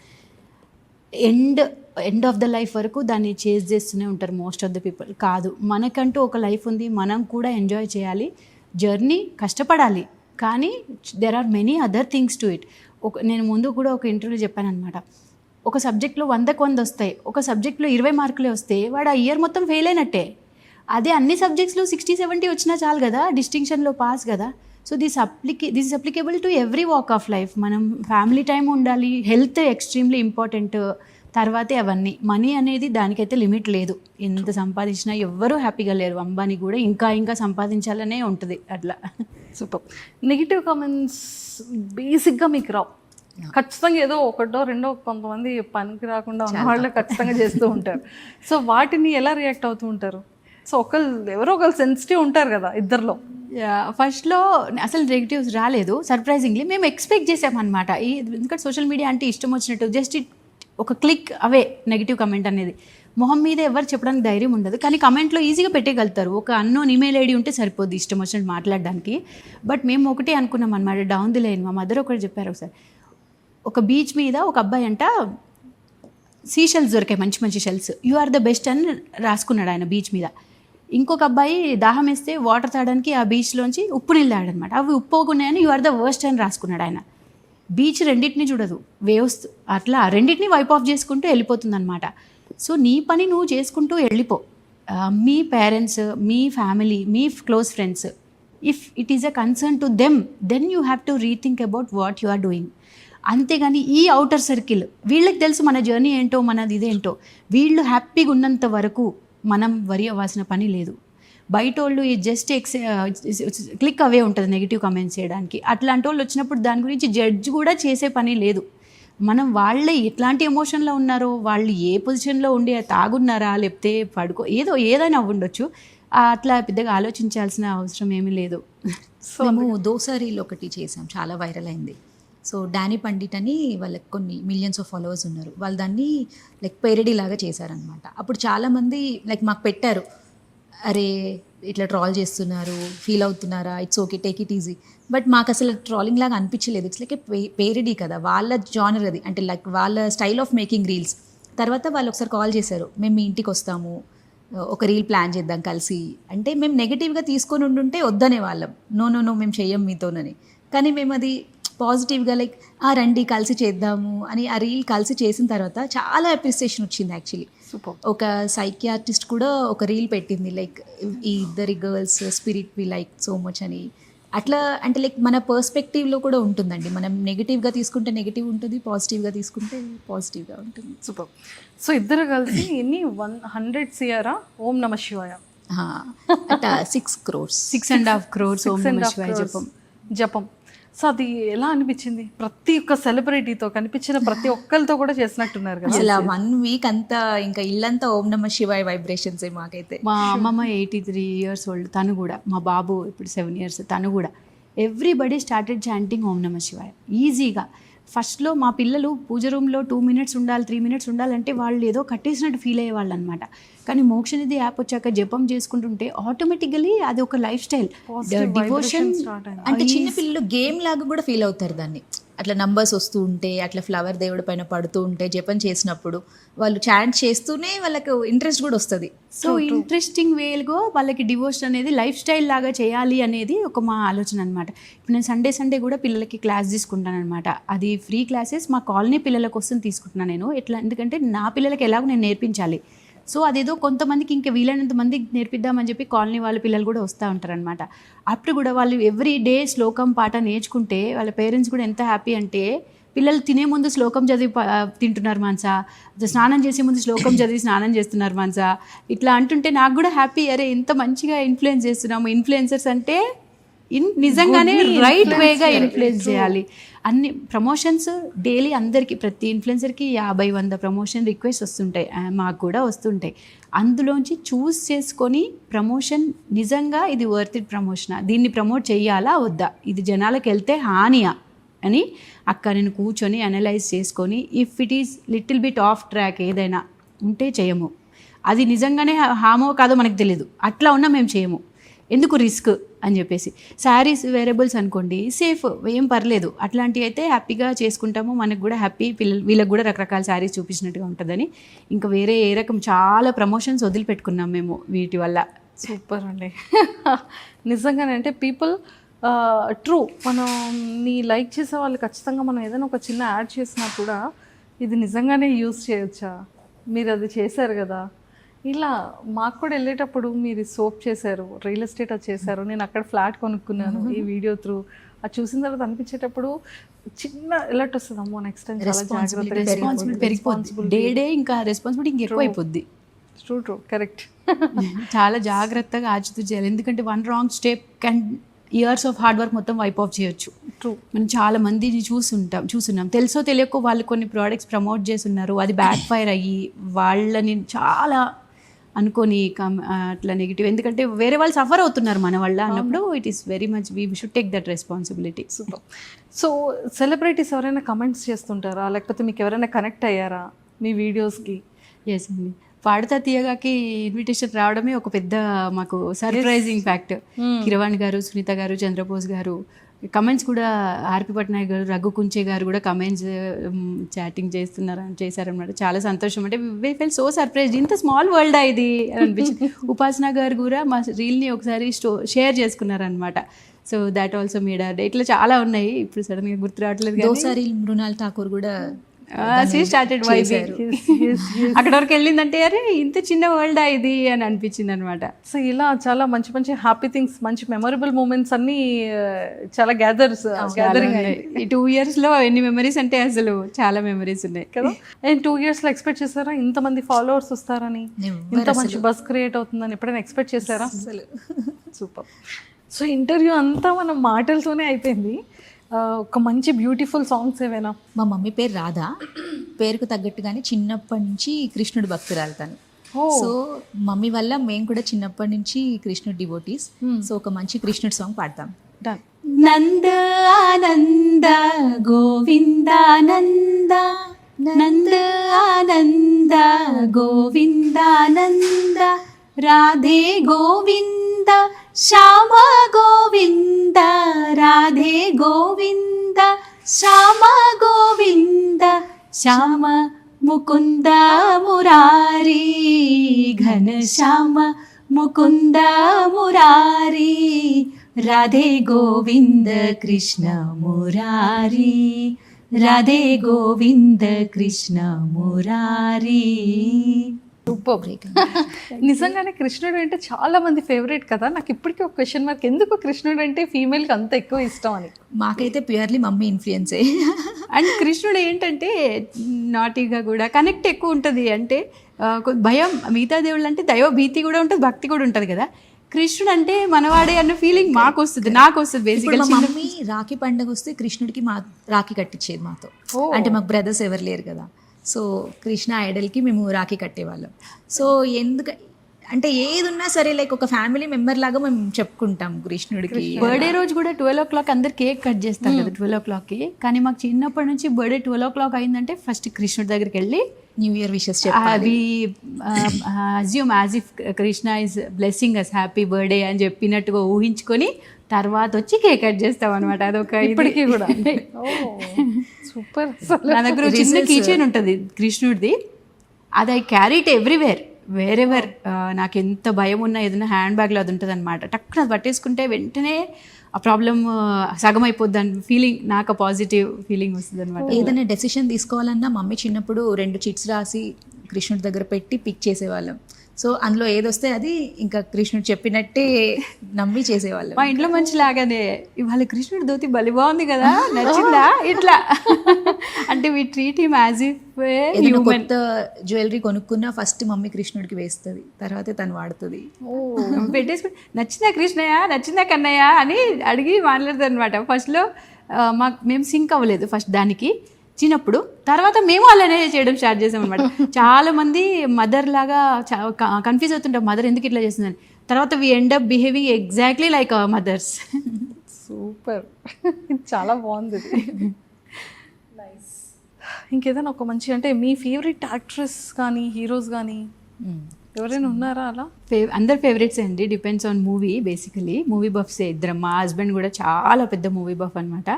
ఎండ్ ఆఫ్ ద లైఫ్ వరకు దాన్ని చేజ్ చేస్తూనే ఉంటారు మోస్ట్ ఆఫ్ ద పీపుల్. కాదు, మనకంటూ ఒక లైఫ్ ఉంది, మనం కూడా ఎంజాయ్ చేయాలి, జర్నీ కష్టపడాలి, కానీ there are many other things to it. నేను ముందు కూడా ఒక ఇంటర్వ్యూ చెప్పాను అనమాట. ఒక సబ్జెక్ట్లో 100కు 100 వస్తాయి, ఒక సబ్జెక్ట్లో 20 మార్కులే వస్తే వాడు ఆ ఇయర్ మొత్తం ఫెయిల్ అయినట్టే. అదే అన్ని సబ్జెక్ట్స్లో 60-70 వచ్చినా చాలు కదా, డిస్టింక్షన్లో పాస్ కదా. So this is applicable to every walk of life. మనం ఫ్యామిలీ టైం ఉండాలి, హెల్త్ ఎక్స్ట్రీమ్లీ ఇంపార్టెంట్, తర్వాతే అవన్నీ. మనీ అనేది దానికైతే లిమిట్ లేదు, ఎంత సంపాదించినా ఎవ్వరూ హ్యాపీగా లేరు. అంబానీ కూడా ఇంకా సంపాదించాలనే ఉంటుంది అట్లా. సూపర్. నెగిటివ్ కామెంట్స్ బేసిక్గా మీకు రావు, ఖచ్చితంగా ఏదో ఒకటో రెండో కొంతమంది పనికి రాకుండా ఉన్న వాళ్ళు ఖచ్చితంగా చేస్తూ ఉంటారు. సో వాటిని ఎలా రియాక్ట్ అవుతూ ఉంటారు? సో ఎవరో ఒకరు సెన్సిటివ్ ఉంటారు కదా ఇద్దరిలో. ఫస్ట్లో అసలు నెగిటివ్స్ రాలేదు. సర్ప్రైజింగ్లీ మేము ఎక్స్పెక్ట్ చేసామన్నమాట. ఎందుకంటే సోషల్ మీడియా అంటే ఇష్టం వచ్చినట్టు జస్ట్ ఒక క్లిక్ అవే నెగిటివ్ కమెంట్ అనేది. మొహం మీద ఎవరు చెప్పడానికి ధైర్యం ఉండదు, కానీ కమెంట్లో ఈజీగా పెట్టగలుగుతారు. ఒక అన్నోన్ ఈమెయిల్ ఐడి ఉంటే సరిపోద్ది ఇష్టం వచ్చినట్టు మాట్లాడడానికి. బట్ మేము ఒకటే అనుకున్నాం అనమాట, డౌన్ ది లైన్. మా మదర్ ఒకటి చెప్పారు ఒకసారి, ఒక బీచ్ మీద ఒక అబ్బాయి అంట సీ షెల్స్ దొరికాయి, మంచి shells, you are the best అని రాసుకున్నాడు ఆయన బీచ్ మీద. ఇంకొక అబ్బాయి దాహం వేస్తే వాటర్ తాగడానికి ఆ బీచ్లోంచి ఉప్పు నీళ్ళు తాగడనమాట, అవి ఉప్పుకున్నాయని యు ఆర్ ద వర్స్ట్ అని రాసుకున్నాడు ఆయన. బీచ్ రెండింటిని చూడదు, వేవ్స్ అట్లా రెండింటిని వైప్ ఆఫ్ చేసుకుంటూ వెళ్ళిపోతుంది అనమాట. సో నీ పని నువ్వు చేసుకుంటూ వెళ్ళిపో. మీ పేరెంట్స్, మీ ఫ్యామిలీ, మీ close friends, if it is a concern to them, then you have to rethink about what you are doing. అంతేగాని ఈ అవుటర్ సర్కిల్ వీళ్ళకి తెలుసు మన జర్నీ ఏంటో, మనది ఇదేంటో. వీళ్ళు హ్యాపీగా ఉన్నంత వరకు మనం వరి అవ్వాల్సిన పని లేదు. బయట వాళ్ళు ఈ జస్ట్ క్లిక్ అవే ఉంటుంది నెగిటివ్ కమెంట్స్ చేయడానికి. అట్లాంటి వాళ్ళు వచ్చినప్పుడు దాని గురించి జడ్జ్ కూడా చేసే పని లేదు. మనం వాళ్ళే ఎట్లాంటి ఎమోషన్లో ఉన్నారో, వాళ్ళు ఏ పొజిషన్లో ఉండి తాగున్నారా లేకపోతే ఏదైనా ఉండొచ్చు, అట్లా పెద్దగా ఆలోచించాల్సిన అవసరం ఏమీ లేదు. మేము దోసా రీల్ ఒకటి చేసాం, చాలా వైరల్ అయింది. సో డానీ పండిట్ అని వాళ్ళకి కొన్ని మిలియన్స్ ఆఫ్ ఫాలోవర్స్ ఉన్నారు, వాళ్ళు దాన్ని లైక్ పేరడీ లాగా చేశారనమాట. అప్పుడు చాలామంది లైక్ మాకు పెట్టారు, అరే ఇట్లా ట్రాల్ చేస్తున్నారు, ఫీల్ అవుతున్నారా, it's okay, take it easy. But మాకు అసలు ట్రాలింగ్ లాగా అనిపించలేదు. ఇట్స్ లైక్ పేరడీ కదా, వాళ్ళ జానర్ అది, అంటే లైక్ వాళ్ళ స్టైల్ ఆఫ్ మేకింగ్ రీల్స్. తర్వాత వాళ్ళు ఒకసారి కాల్ చేశారు, మేము మీ ఇంటికి వస్తాము, ఒక రీల్ ప్లాన్ చేద్దాం కలిసి అంటే. మేము నెగిటివ్గా తీసుకొని ఉండుంటే వద్దనే వాళ్ళం, నో మేము చెయ్యం మీతోనని. కానీ మేము అది పాజిటివ్గా లైక్ రండి కలిసి చేద్దాము అని ఆ రీల్ కలిసి చేసిన తర్వాత చాలా అప్రిసియేషన్ వచ్చింది యాక్చువల్లీ. ఒక సైకియాట్రిస్ట్ కూడా ఒక రీల్ పెట్టింది, లైక్ ఈ ఇద్దరి girls spirit we like so much అని. అట్లా అంటే లైక్ మన పర్స్పెక్టివ్లో కూడా ఉంటుందండి. మనం నెగిటివ్గా తీసుకుంటే నెగిటివ్ ఉంటుంది, పాజిటివ్గా తీసుకుంటే పాజిటివ్గా ఉంటుంది. సూపర్. సో ఇద్దరు కలిసి ఎన్ని 100 CR ఓం నమ శివాయ అట 6 crores 6.5 crores ఓం నమ శివాయ జపం. సో అది ఎలా అనిపించింది? ప్రతి ఒక్క సెలబ్రిటీతో కనిపించిన ప్రతి ఒక్కరితో కూడా చేసినట్టున్నారు కదా. అసలు 1 week అంతా ఇంకా ఇల్లంతా ఓం నమ శివాయ వైబ్రేషన్స్ మాకైతే. మా అమ్మమ్మ 83 years old, తను కూడా, మా బాబు ఇప్పుడు 7 years, తను కూడా ఎవ్రీబడి స్టార్టెడ్ చాంటింగ్ ఓం నమ శివాయ ఈజీగా. ఫస్ట్లో మా పిల్లలు పూజ రూమ్లో 2 minutes ఉండాలి, 3 minutes ఉండాలంటే వాళ్ళు ఏదో కట్టేసినట్టు ఫీల్ అయ్యేవాళ్ళు అనమాట. కానీ మోక్షనిధి యాప్ వచ్చాక జపం చేసుకుంటుంటే ఆటోమేటికలీ అది ఒక లైఫ్ స్టైల్, డివోషన్. అంటే చిన్న పిల్లలు గేమ్ లాగా కూడా ఫీల్ అవుతారు దాన్ని. అట్లా నంబర్స్ వస్తూ ఉంటే, అట్లా ఫ్లవర్ దేవుడి పైన పడుతూ ఉంటే, జపం చేసినప్పుడు వాళ్ళు చాంట్ చేస్తూనే వాళ్ళకు ఇంట్రెస్ట్ కూడా వస్తుంది. సో ఇంట్రెస్టింగ్ వేలుగా వాళ్ళకి డివోషన్ అనేది లైఫ్ స్టైల్ లాగా చేయాలి అనేది ఒక మా ఆలోచన అనమాట. ఇప్పుడు నేను సండే కూడా పిల్లలకి క్లాస్ తీసుకుంటాను అనమాట. అది ఫ్రీ క్లాసెస్ మా కాలనీ పిల్లల కోసం తీసుకుంటున్నాను నేను. ఎట్లా, ఎందుకంటే నా పిల్లలకి ఎలాగో నేను నేర్పించాలి. సో అదేదో కొంతమందికి ఇంకా వీలైనంత మందికి నేర్పిద్దామని చెప్పి కాలనీ వాళ్ళ పిల్లలు కూడా వస్తూ ఉంటారనమాట. అప్పుడు కూడా వాళ్ళు ఎవ్రీ డే శ్లోకం పాట నేర్చుకుంటే వాళ్ళ పేరెంట్స్ కూడా ఎంత హ్యాపీ అంటే, పిల్లలు తినే ముందు శ్లోకం చదివి తింటున్నారు మాన్సా, స్నానం చేసే ముందు శ్లోకం చదివి స్నానం చేస్తున్నారు మాన్సా, ఇట్లా అంటుంటే నాకు కూడా హ్యాపీ. అరే ఎంత మంచిగా ఇన్ఫ్లుయెన్స్ చేస్తున్నాము. ఇన్ఫ్లుయెన్సర్స్ అంటే నిజంగానే రైట్ వేగా ఇన్ఫ్లుయెన్స్ చేయాలి. అన్ని ప్రమోషన్స్ డైలీ అందరికీ, ప్రతి ఇన్ఫ్లుయెన్సర్కి 50-100 ప్రమోషన్ రిక్వెస్ట్ వస్తుంటాయి, మాకు కూడా వస్తుంటాయి. అందులోంచి చూస్ చేసుకొని ప్రమోషన్ నిజంగా ఇది వర్త్ ఇట్ ప్రమోషనా, దీన్ని ప్రమోట్ చేయాలా వద్దా, ఇది జనాలకు వెళ్తే హానియా అని అక్కడ నేను కూర్చొని అనలైజ్ చేసుకొని, if it is little bit of track ఏదైనా ఉంటే చేయము. అది నిజంగానే హామో కాదో మనకు తెలీదు, అట్లా ఉన్నా మేము చేయము, ఎందుకు రిస్క్ అని చెప్పేసి. శారీస్ వేరియబుల్స్ అనుకోండి, సేఫ్, ఏం పర్లేదు, అట్లాంటివి అయితే హ్యాపీగా చేసుకుంటాము. మనకు కూడా హ్యాపీ, వీళ్ళకి కూడా రకరకాల శారీస్ చూపించినట్టుగా ఉంటుందని ఇంకా వేరే ఏ రకం చాలా ప్రమోషన్స్ వదిలిపెట్టుకున్నాం మేము వీటి వల్ల. సూపర్ అండి. నిజంగానే అంటే పీపుల్ ట్రూ, మనం నీ లైక్ చేసే వాళ్ళు ఖచ్చితంగా మనం ఏదైనా ఒక చిన్న యాడ్ చేసినా కూడా ఇది నిజంగానే యూజ్ చేయొచ్చా, మీరు అది చేశారు కదా. ఇలా మాకు కూడా వెళ్ళేటప్పుడు మీరు సోప్ చేశారు, రియల్ ఎస్టేట్ అది చేశారు, నేను అక్కడ ఫ్లాట్ కొనుక్కున్నాను ఈ వీడియో త్రూ. అది చూసిన తర్వాత అనిపించేటప్పుడు చిన్న ఎలర్ట్ వస్తుంది, అమ్మో నెక్స్ట్ టైం చాలా జాగ్రత్తగా, రెస్పాన్సిబిలిటీ పెరిగిపోతుంది, డే ఇంకా రెస్పాన్సిబిలిటీ ఇంకెక్కువ అయిపోద్ది. True correct. చాలా జాగ్రత్తగా ఆచితూ చేయాలి, ఎందుకంటే 1 wrong step can years of hard work మొత్తం వైప్ ఆఫ్ చేయొచ్చు. ట్రూ. మనం చాలా మందిని చూస్తున్నాం, తెలుసో తెలియకో వాళ్ళు కొన్ని ప్రోడక్ట్స్ ప్రమోట్ చేస్తున్నారు, అది బ్యాక్ ఫైర్ అయ్యి వాళ్ళని చాలా అనుకొని అట్లా నెగిటివ్, ఎందుకంటే వేరే వాళ్ళు సఫర్ అవుతున్నారు మన వల్ల అన్నప్పుడు it is very much we should take that responsibility. Super. So celebrities ఎవరైనా కమెంట్స్ చేస్తుంటారా, లేకపోతే మీకు ఎవరైనా కనెక్ట్ అయ్యారా మీ వీడియోస్కి? ఎస్ అండి, పాడుతా తీయగాకి ఇన్విటేషన్ రావడమే ఒక పెద్ద మాకు సర్ప్రైజింగ్ ఫ్యాక్ట్. కిరవాణి గారు, సునీత గారు, చంద్రబోస్ గారు కమెంట్స్ కూడా, ఆర్పి పట్నాయక్ గారు, రఘు కుంచే గారు కూడా కమెంట్స్ చాటింగ్ చేశారనమాట. చాలా సంతోషం. అంటే వి ఫెల్ సో సర్ప్రైజ్డ్, ఇంత స్మాల్ వరల్డ్ ఇది అని అనిపించింది. ఉపాసన గారు కూడా మా రీల్ని ఒకసారి షేర్ చేసుకున్నారనమాట. So that also made our day. ఇట్లా చాలా ఉన్నాయి, ఇప్పుడు సడన్గా గుర్తు రావట్లేదు. ఒకసారి మృణాల్ ఠాకూర్ కూడా స్టార్టెడ్ అక్కడ వరకు వెళ్ళిందంటే అరే ఇంత చిన్న వరల్డ్ ఇది అని అనిపించింది అనమాట. సో ఇలా చాలా మంచి మంచి హ్యాపీ థింగ్స్, మంచి మెమొరబుల్ మూమెంట్స్ అన్నీ చాలా గ్యాదరింగ్ ఈ 2 yearsలో ఎన్ని మెమరీస్ అంటే అసలు చాలా మెమరీస్ ఉన్నాయి కదా. అండ్ 2 yearsలో ఎక్స్పెక్ట్ చేశారా ఇంతమంది ఫాలోవర్స్ వస్తారని, ఇంత మంచి బస్ క్రియేట్ అవుతుందని ఎప్పుడైనా ఎక్స్పెక్ట్ చేశారా? సూపర్. సో ఇంటర్వ్యూ అంతా మనం మాటలతోనే అయిపోయింది. ఒక మంచి బ్యూటిఫుల్ సాంగ్స్ ఏవైనా? మా మమ్మీ పేరు రాధా, పేరుకు తగ్గట్టుగానే చిన్నప్పటి నుంచి కృష్ణుడు భక్తురాలు తను. సో మమ్మీ వల్ల మేము కూడా చిన్నప్పటి నుంచి కృష్ణుడు డివోటీస్. సో ఒక మంచి కృష్ణుడు సాంగ్ పాడతాం. డన్. నంద ఆనంద గోవిందానంద, నంద ఆనంద గోవిందానంద, రాధే గోవింద శ్యామ గోవింద, రాధే గోవింద శ్యామ గోవింద, శ్యామ ముకుంద మురారి, ఘన శ్యామ ముకుంద మురారి, రాధే గోవింద కృష్ణ మురారి, రాధే గోవింద కృష్ణ మురారి. నిజంగానే కృష్ణుడు అంటే చాలా మంది ఫేవరెట్ కదా. నాకు ఇప్పటికీ ఒక క్వశ్చన్ మార్క్, ఎందుకు కృష్ణుడు అంటే ఫీమేల్కి అంత ఎక్కువ ఇష్టం అని? మాకైతే ప్యూర్లీ మమ్మీ ఇన్ఫ్లుయెన్సే. అండ్ కృష్ణుడు ఏంటంటే నాటీగా కూడా కనెక్ట్ ఎక్కువ ఉంటుంది. అంటే భయం, మిగతా దేవుళ్ళు అంటే దైవ భీతి కూడా ఉంటుంది, భక్తి కూడా ఉంటుంది కదా. కృష్ణుడు అంటే మనవాడే అన్న ఫీలింగ్ మాకు వస్తుంది, నాకు వస్తుంది. బేసిక్గా మమ్మీ రాఖీ పండుగ వస్తే కృష్ణుడికి మా రాఖీ కట్టించేది మాతో. అంటే మాకు బ్రదర్స్ ఎవరు లేరు కదా. సో కృష్ణ ఐడల్కి మేము రాఖీ కట్టేవాళ్ళం. సో అంటే ఏది ఉన్నా సరే లైక్ ఒక ఫ్యామిలీ మెంబర్ లాగా మేము చెప్పుకుంటాం కృష్ణుడికి. బర్త్డే రోజు కూడా 12 o'clock అందరు కేక్ కట్ చేస్తారు కదా 12 o'clockకి. కానీ మాకు చిన్నప్పటి నుంచి బర్త్డే 12 o'clock అయిందంటే ఫస్ట్ కృష్ణుడి దగ్గరికి వెళ్ళి న్యూ ఇయర్ విషెస్ చెప్పాలి. అవి assume as if Krishna is blessing us happy birthday అని చెప్పినట్టుగా ఊహించుకొని తర్వాత వచ్చి కేక్ కట్ చేస్తాం అనమాట. అదొక ఇప్పటికీ కూడా సూపర్. నా దగ్గర ఒక చిన్న కీచైన్ ఉంటుంది కృష్ణుడిది, అది ఐ క్యారీట్ ఎవ్రీవేర్ వేరెవర్. నాకు ఎంత భయం ఉన్నా ఏదైనా హ్యాండ్ బ్యాగ్లో అది ఉంటుంది అనమాట. టక్కున అది పట్టేసుకుంటే వెంటనే ఆ ప్రాబ్లం సగం అయిపోద్ది అని ఫీలింగ్, నాకు పాజిటివ్ ఫీలింగ్ వస్తుంది అనమాట. ఏదైనా డెసిషన్ తీసుకోవాలన్నా మమ్మీ చిన్నప్పుడు 2 చిట్స్ రాసి కృష్ణుడి దగ్గర పెట్టి పిక్ చేసేవాళ్ళం. సో అందులో ఏదొస్తే అది ఇంకా కృష్ణుడు చెప్పినట్టే నమ్మి చేసేవాళ్ళం. మా ఇంట్లో మంచి లాగానే ఇవాళ కృష్ణుడి ధోతి బలి బాగుంది కదా, నచ్చిందా, ఇట్లా అంటే we treat him as if ఏదైనా కొత్త జ్యువెలరీ కొనుక్కున్నా ఫస్ట్ మమ్మీ కృష్ణుడికి వేస్తుంది, తర్వాత తను వాడుతుంది. పెట్టేసుకుని నచ్చిందా కృష్ణయ్య, నచ్చిందా కన్నయ్య అని అడిగి మాట్లాడుతుంది అనమాట. ఫస్ట్లో మేము సింక్ అవ్వలేదు ఫస్ట్ దానికి చిన్నప్పుడు, తర్వాత మేము అలానే చేయడం స్టార్ట్ చేసాం అనమాట. చాలా మంది మదర్ లాగా కన్ఫ్యూజ్ అవుతుంటాం, మదర్ ఎందుకు ఇట్లా చేస్తుందని. తర్వాత we end up behaving exactly like our mothers. Super, చాలా బాగుంది. ఇంకేదైనా ఒక మంచి అంటే మీ ఫేవరెట్ యాక్ట్రెస్ కానీ హీరోస్ కానీ ఎవరైనా ఉన్నారా అలా? అందరు ఫేవరెట్స్ అండి, depends on movie. Basically movie బఫ్సే ఇద్దరం. మా హస్బెండ్ కూడా చాలా పెద్ద మూవీ బఫ్ అనమాట.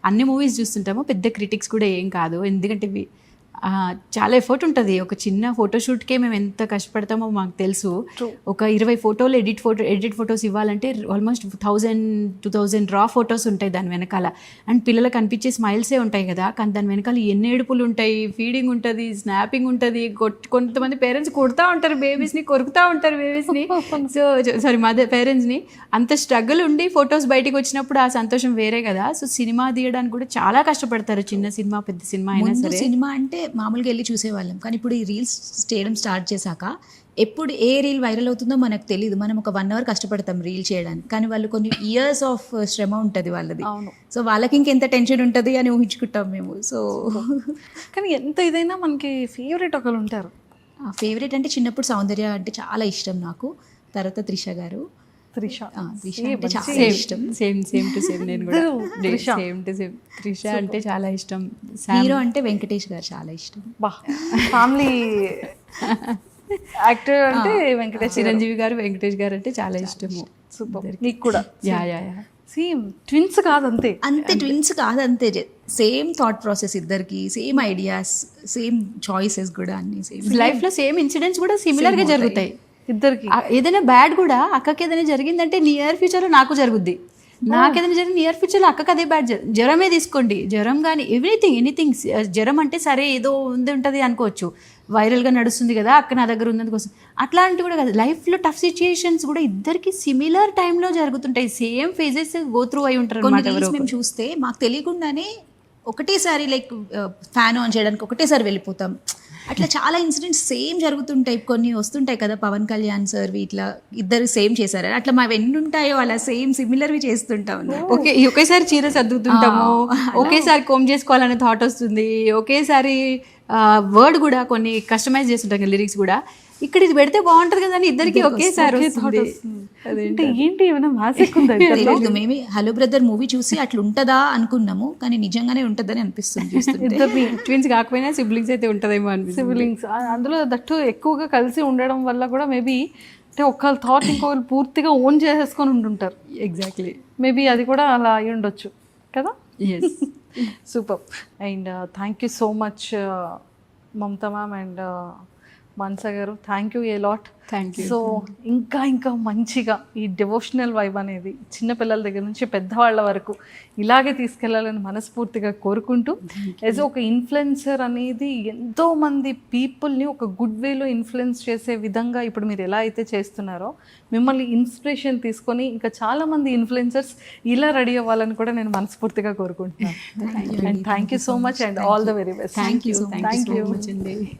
అన్ని మూవీస్ చూస్తుంటాము, పెద్ద క్రిటిక్స్ కూడా ఏం కాదు. ఎందుకంటే చాలా ఎఫర్ట్ ఉంటుంది. ఒక చిన్న ఫోటోషూట్కే మేము ఎంత కష్టపడతామో మాకు తెలుసు. ఒక 20 ఫోటోలు ఎడిట్ ఫొటోస్ ఇవ్వాలంటే ఆల్మోస్ట్ 1000-2000 రా ఫొటోస్ ఉంటాయి దాని వెనకాల. అండ్ పిల్లలకు అనిపించే స్మైల్సే ఉంటాయి కదా, కానీ దాని వెనకాల ఎన్ని ఏడుపులు ఉంటాయి, ఫీడింగ్ ఉంటుంది, స్నాపింగ్ ఉంటుంది. కొంతమంది పేరెంట్స్ కొడుతూ ఉంటారు బేబీస్ని, కొరుకుతూ ఉంటారు బేబీస్ని. పేరెంట్స్ని. అంత స్ట్రగుల్ ఉండి ఫొటోస్ బయటికి వచ్చినప్పుడు ఆ సంతోషం వేరే కదా. సో సినిమా తీయడానికి కూడా చాలా కష్టపడతారు, చిన్న సినిమా పెద్ద సినిమా అయినా సరే. సినిమా అంటే మామూలుగా వెళ్ళి చూసేవాళ్ళం, కానీ ఇప్పుడు ఈ రీల్స్ చేయడం స్టార్ట్ చేశాక ఎప్పుడు ఏ రీల్ వైరల్ అవుతుందో మనకు తెలియదు. మనం ఒక 1 hour కష్టపడతాం రీల్ చేయడానికి, కానీ వాళ్ళు కొన్ని ఇయర్స్ ఆఫ్ శ్రమ ఉంటుంది వాళ్ళది. సో వాళ్ళకి ఇంకెంత టెన్షన్ ఉంటుంది అని ఊహించుకుంటాం మేము. సో కానీ ఎంత ఇదైనా మనకి ఫేవరెట్ ఒకరు ఉంటారు. ఫేవరెట్ అంటే చిన్నప్పుడు సౌందర్య అంటే చాలా ఇష్టం నాకు. తర్వాత త్రిష గారు. త్రిష అంటే చాలా ఇష్టం. సేమ్ టు సేమ్ నేను కూడా సేమ్ టు సేమ్. త్రిష అంటే చాలా ఇష్టం. హీరో అంటే వెంకటేష్ గారు చాలా ఇష్టం. ఫ్యామిలీ యాక్టర్ అంటే వెంకటేష్, చిరంజీవి గారు, వెంకటేష్ గారు అంటే చాలా ఇష్టము. సూపర్. నీకు కూడా? యా సేమ్ ట్విన్స్ కాదంతే. ట్విన్స్ కాదంతే, సేమ్ థాట్ ప్రాసెస్ ఇద్దరికి, సేమ్ ఐడియాస్, సేమ్ చాయిసెస్ కూడా అన్ని సేమ్. లైఫ్లో సేమ్ ఇన్సిడెంట్స్ కూడా సిమిలర్ గా జరుగుతాయి ఇద్దరికి. ఏదైనా బ్యాడ్ కూడా అక్కకి ఏదైనా జరిగిందంటే నియర్ ఫ్యూచర్లో నాకు జరుగుద్ది, నాకు ఏదైనా జరిగింది నియర్ ఫ్యూచర్లో అక్కకి అదే బ్యాడ్. జ్వరమే తీసుకోండి, జ్వరం కానీ ఎనీథింగ్. జ్వరం అంటే సరే ఏదో ఉంటుంది అనుకోవచ్చు, వైరల్గా నడుస్తుంది కదా అక్క నా దగ్గర ఉన్నది కోసం, అట్లాంటివి కూడా కాదు. లైఫ్లో టఫ్ సిచ్యుయేషన్స్ కూడా ఇద్దరికి సిమిలర్ టైంలో జరుగుతుంటాయి, సేమ్ ఫేజెస్ గో త్రూ అయి ఉంటారు అన్నమాట. మేము చూస్తే మాకు తెలియకుండానే ఒకటేసారి లైక్ ఫ్యాన్ ఆన్ చేయడానికి ఒకటేసారి వెళ్ళిపోతాం. అట్లా చాలా ఇన్సిడెంట్స్ సేమ్ జరుగుతుంటాయి. కొన్ని వస్తుంటాయి కదా, పవన్ కళ్యాణ్ సార్ ఇట్లా ఇద్దరు సేమ్ చేశారు, అట్లా మా ఎన్ని ఉంటాయో అలా సేమ్ సిమిలర్వి చేస్తుంటాం. ఒకేసారి చీర సర్దుతుంటాము, ఒకేసారి కోమ్ చేసుకోవాలనే థాట్ వస్తుంది, ఒకేసారి వర్డ్ కూడా కొన్ని కస్టమైజ్ చేస్తుంటాం కదా లిరిక్స్ కూడా. ఇక్కడ ఇది పెడితే బాగుంటది కదా అని ఇద్దరికి ఒకేసారి ఏంటి ఏమైనా మ్యాజిక్ ఉందా? తెలియదు. మేమే హలో బ్రదర్ మూవీ చూసి అట్లా ఉంటుందా అనుకున్నాము, కానీ నిజంగానే ఉంటుందని అనిపిస్తుంది. ట్విన్స్ కాకపోయినా సిబ్లింగ్స్ అయితే ఉంటుందేమో అనిపిస్తుంది. సిబ్లింగ్స్ అందులో దట్టు ఎక్కువగా కలిసి ఉండడం వల్ల కూడా మేబీ అంటే ఒకళ్ళ థాట్ ఇంకొకరు పూర్తిగా ఓన్ చేసేసుకొని ఉంటుంటారు. ఎగ్జాక్ట్లీ, మేబీ అది కూడా అలా అయి ఉండొచ్చు కదా. Yes, super. And thank you so much Mamata ma'am and Manasa గారు, thank you a lot. Thank you. So ఇంకా మంచిగా ఈ డివోషనల్ వైబ్ అనేది చిన్నపిల్లల దగ్గర నుంచి పెద్దవాళ్ళ వరకు ఇలాగే తీసుకెళ్లాలని మనస్ఫూర్తిగా కోరుకుంటూ, యాజ్ ఒక ఇన్ఫ్లుయెన్సర్ అనేది ఎంతో మంది పీపుల్ని ఒక గుడ్ వేలో ఇన్ఫ్లుయెన్స్ చేసే విధంగా ఇప్పుడు మీరు ఎలా అయితే చేస్తున్నారో, మిమ్మల్ని ఇన్స్పిరేషన్ తీసుకొని ఇంకా చాలా మంది ఇన్ఫ్లుయెన్సర్స్ ఇలా రెడీ అవ్వాలని కూడా నేను మనస్ఫూర్తిగా కోరుకుంటున్నాను. And thank you so much and all the very best. Thank you.